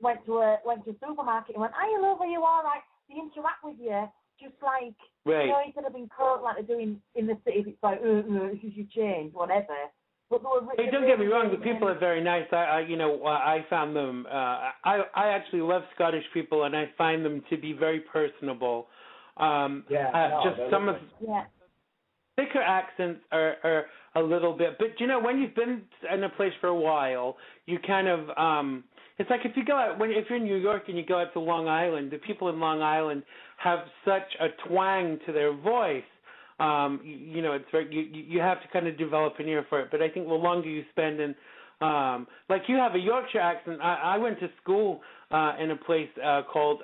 went to a supermarket and went, "Hey, love, are you all right?" They interact with you just like instead of being cold like they're doing in the city. It's like, this is your change, whatever. But hey, don't get me wrong. The people are very nice. I found them. I actually love Scottish people, and I find them to be very personable. Some of thicker accents are a little bit, but when you've been in a place for a while, you kind of it's like if you go out if you're in New York and you go out to Long Island, the people in Long Island have such a twang to their voice. It's very you have to kind of develop an ear for it. But I think the longer you spend in, like you have a Yorkshire accent. I went to school in a place called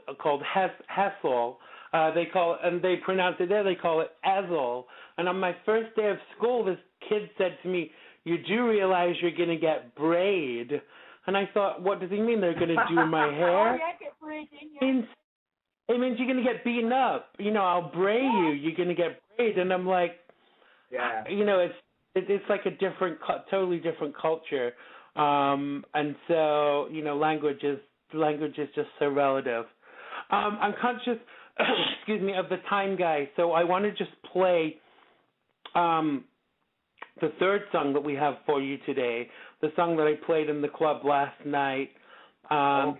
Hessel. They call it, and they pronounce it there. They call it Ezel. And on my first day of school, this kid said to me, "You do realize you're going to get braid?" And I thought, what does he mean? They're going to do my hair? Get braid It means you're going to get beaten up. I'll braid you. You're going to get braid. And I'm like, it's like a totally different culture. And so, language is just so relative. I'm conscious, excuse me, of the time, guys. So I want to just play the third song that we have for you today, the song that I played in the club last night.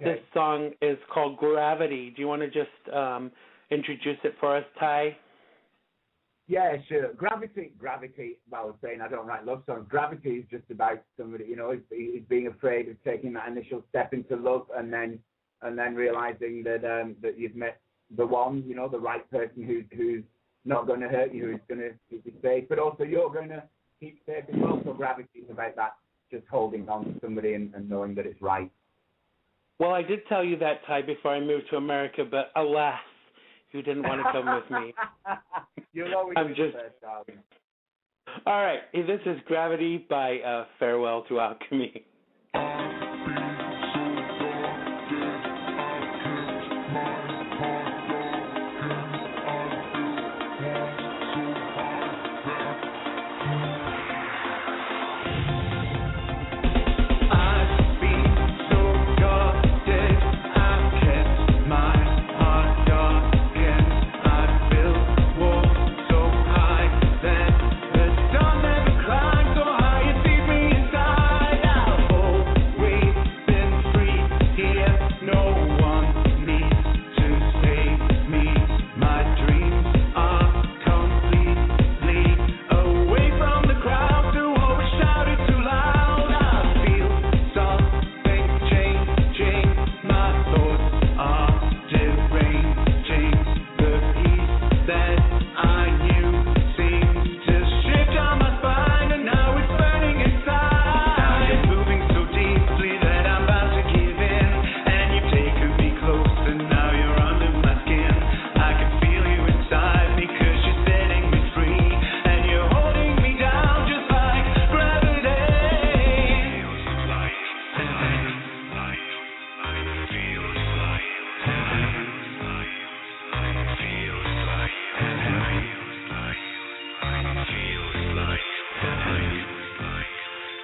This song is called Gravity. Do you want to just introduce it for us, Tyhe? Yeah, sure. Gravity, well, I was saying I don't write love songs. Gravity is just about somebody, is being afraid of taking that initial step into love and then realizing that you've met the one, you know, the right person who's not going to hurt you, who's going to keep you safe, but also you're going to keep safe as well. So gravity is about that, just holding on to somebody and knowing that it's right. Well, I did tell you that, Ty, before I moved to America, but alas, you didn't want to come with me. You'll always be the first, darling. All right, this is Gravity by Farewell to Alchemy.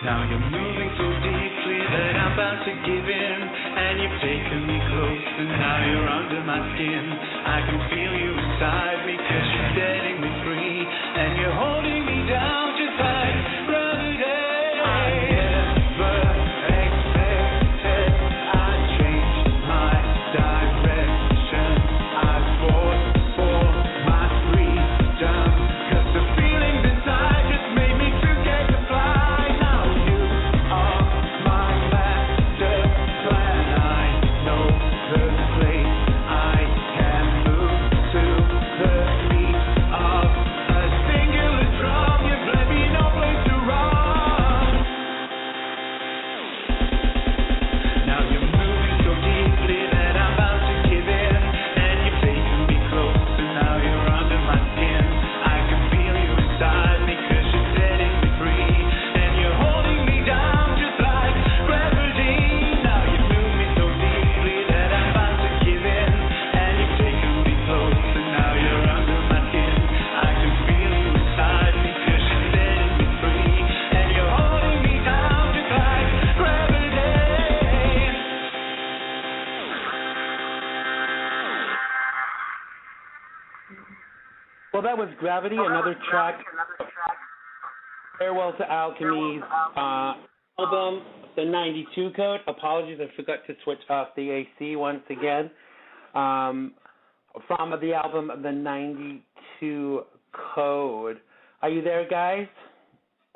Now you're moving so deeply that I'm about to give in, and you've taken me close, and now you're under my skin. I can feel you inside me 'cause you're setting me free, and you're holding me down just like gravity. I never expected I'd change my direction. I fought for my freedom 'cause the feelings inside just made me forget to fly. Well, that was Gravity, another track. Farewell to Alchemy's album, the 92 code. Apologies, I forgot to switch off the AC once again. From the album, the 92 code. Are you there, guys?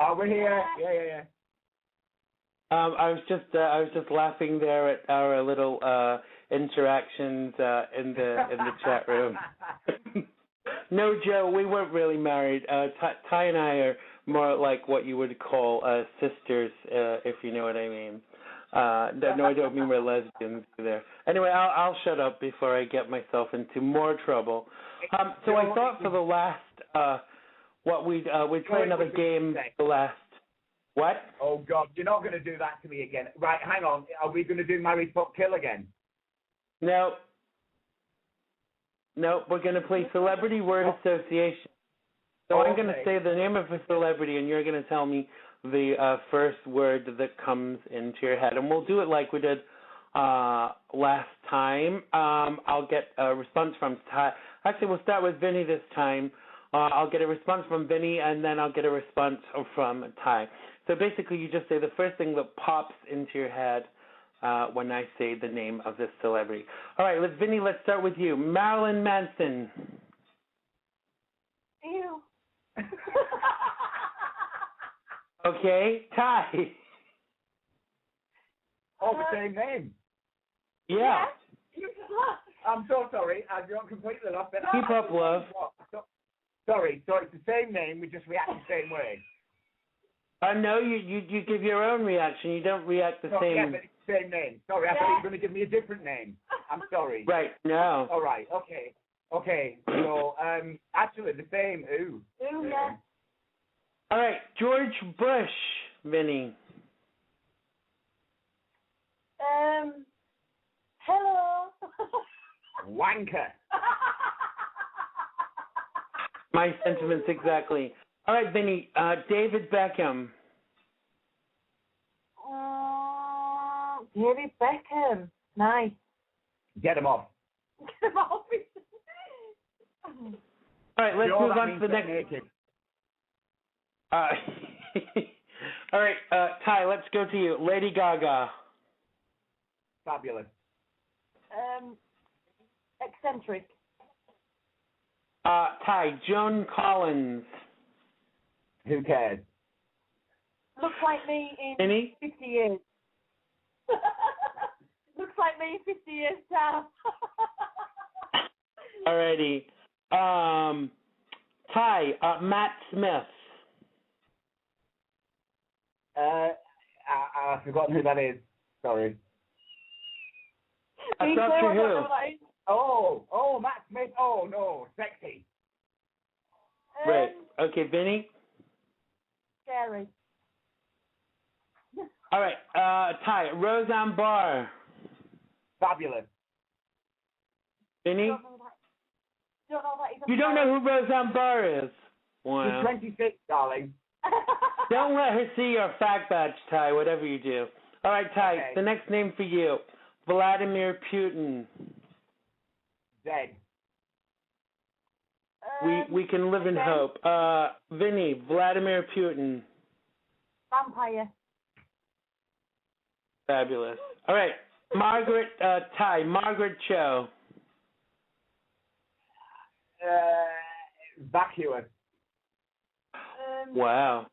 Oh, we're here. Yeah. I was just laughing there at our little interactions in the chat room. No, Joe, we weren't really married. Ty and I are more like what you would call sisters, if you know what I mean. No, I don't mean we're lesbians there. Anyway, I'll shut up before I get myself into more trouble. So I thought for the last, we'd play another game. The last, what? Oh God, you're not going to do that to me again. Right, hang on. Are we going to do Marry, Fuck, Kill again? No. No, we're going to play Celebrity Word Association. So I'm going to say the name of a celebrity, and you're going to tell me the first word that comes into your head. And we'll do it like we did last time. I'll get a response from Ty. Actually, we'll start with Vinny this time. I'll get a response from Vinny, and then I'll get a response from Ty. So basically, you just say the first thing that pops into your head when I say the name of this celebrity. All right, Vinny, let's start with you. Marilyn Manson. Ew. Okay, Ty. Oh, the same name. Yeah. I'm so sorry. I got completely lost it. Keep up, love. Sorry, so it's the same name, we just react the same way. No, you give your own reaction. You don't react the same. Yeah, but it's the same name. Sorry, I thought you were going to give me a different name. I'm sorry. Right, no. All right, okay. So, actually, the same. Ooh, yeah. All right, George Bush, Vinny. Hello. Wanker. My sentiments exactly. All right, Vinny, David Beckham. David Beckham. Nice. Get him off. Get him off. All right, let's move on to the next. All right, Ty, let's go to you. Lady Gaga. Fabulous. Eccentric. Ty, Joan Collins. Who cares? Looks like me in Vinny? 50 years. Looks like me in 50 years' time. Alrighty. Ty, Matt Smith. I've forgotten who that is. Sorry. Doctor Who. Oh, Matt Smith. Oh, no, sexy. Right. Okay, Vinny? Scary. All right, Ty, Roseanne Barr. Fabulous. Vinny? You don't know who Roseanne Barr is? Wow. She's 26, darling. Don't let her see your fact badge, Ty, whatever you do. All right, Ty, Okay. the next name for you, Vladimir Putin. Dead. We can live in hope. Vinny, Vladimir Putin. Vampire. Fabulous. All right, Margaret, Ty, Margaret Cho. Vacuous. Wow.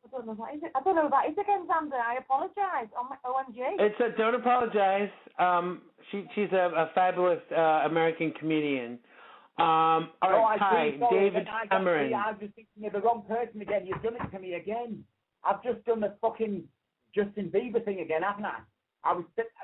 I don't know that is. I don't know who that is again, Xander. I apologise. OMG. Don't apologize. She's a fabulous American comedian. All right, Ty, David Cameron. I'm just thinking of the wrong person again. You've done it to me again. I've just done the fucking Justin Bieber thing again, haven't I?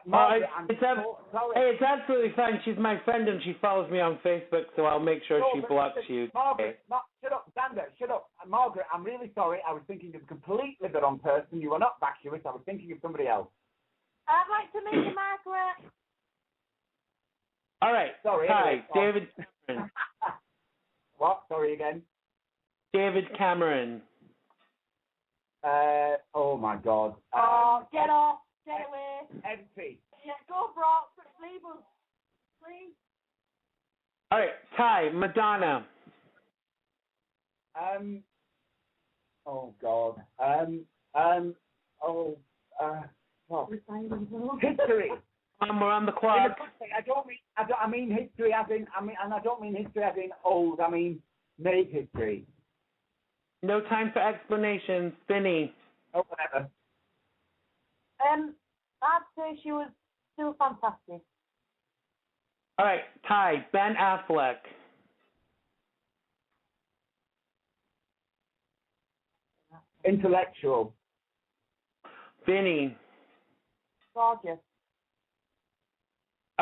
Margaret, it's absolutely fine. She's my friend and she follows me on Facebook, so I'll make sure she blocks you. Margaret, shut up, Xander, shut up. Margaret, I'm really sorry. I was thinking of completely the wrong person. You were not vacuous. I was thinking of somebody else. I'd like to meet you, Margaret. All right. Sorry. Hi, David Cameron. What? Sorry again. David Cameron. Oh my God. Get off. Get away. Empty. Yeah, go, bro. Leave us. Please. All right, Ty, Madonna. Oh God. What? History. We're on the clock. I mean history as in, and I don't mean history as in old. I mean made history. No time for explanations, Vinny. Oh, whatever. I'd say she was still fantastic. All right, Ty, Ben Affleck. Intellectual. Vinny. Gorgeous.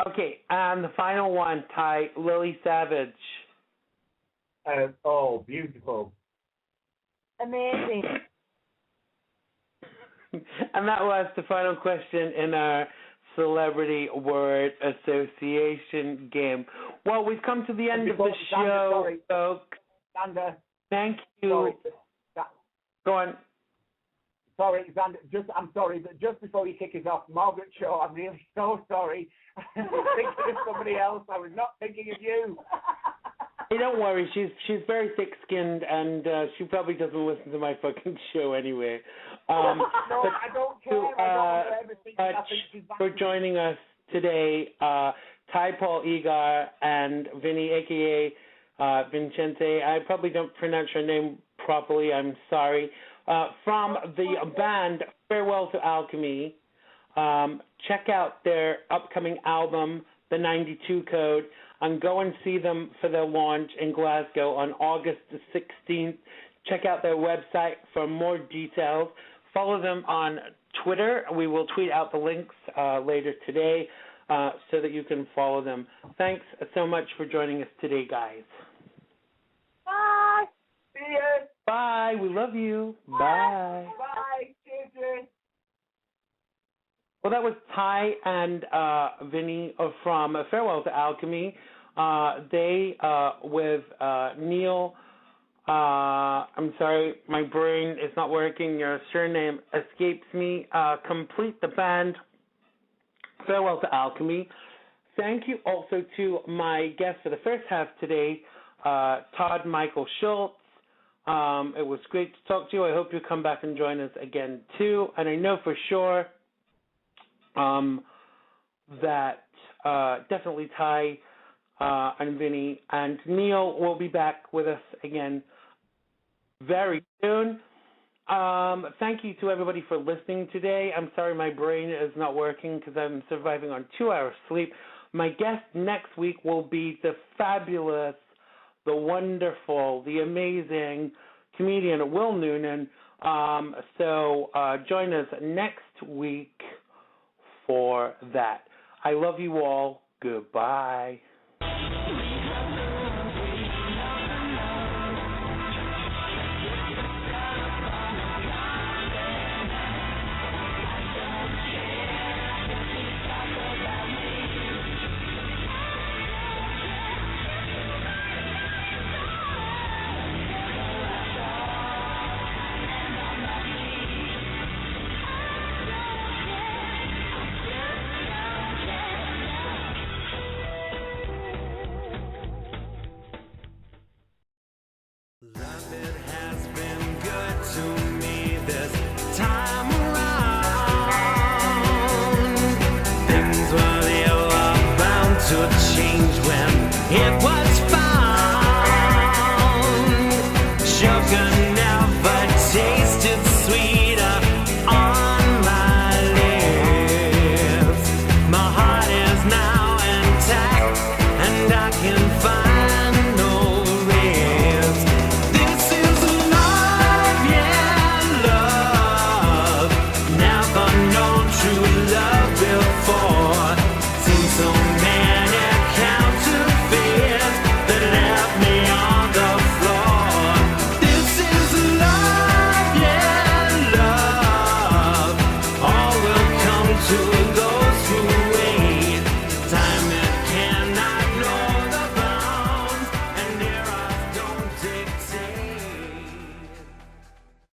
Okay, and the final one, Ty, Lily Savage. Beautiful. Amazing. And that was the final question in our Celebrity Word Association game. Well, we've come to the end of the show, folks. Xander. Thank you. Sorry. Go on. Sorry, Xander. I'm sorry, but just before you kick us off, Margaret Shaw, I'm really so sorry. I was thinking of somebody else. I was not thinking of you. Hey, don't worry. She's very thick-skinned, and she probably doesn't listen to my fucking show anyway. No, I don't care. I don't ever think I think she's back for joining us today, Ty Paul Egar and Vinny, a.k.a. Vinczente. I probably don't pronounce your name properly. I'm sorry. From the band Farewell to Alchemy. Check out their upcoming album, the 92 code, and go and see them for their launch in Glasgow on August the 16th. Check out their website for more details. Follow them on Twitter. We will tweet out the links later today so that you can follow them. Thanks so much for joining us today, guys. Bye. See you. Bye. We love you. Bye. Bye. Cheers. Well, that was Tyhe and Vinny from Farewell to Alchemy. They, with Neil, I'm sorry, my brain is not working. Your surname escapes me. Complete the band, Farewell to Alchemy. Thank you also to my guest for the first half today, Todd Michael Schultz. It was great to talk to you. I hope you come back and join us again, too. And I know for sure that definitely Tyhe and Vinny and Neil will be back with us again very soon. Thank you to everybody for listening today. I'm sorry my brain is not working because I'm surviving on 2 hours sleep. My guest next week will be the fabulous, the wonderful, the amazing comedian Will Noonan. So join us next week for that. I love you all. Goodbye. True love.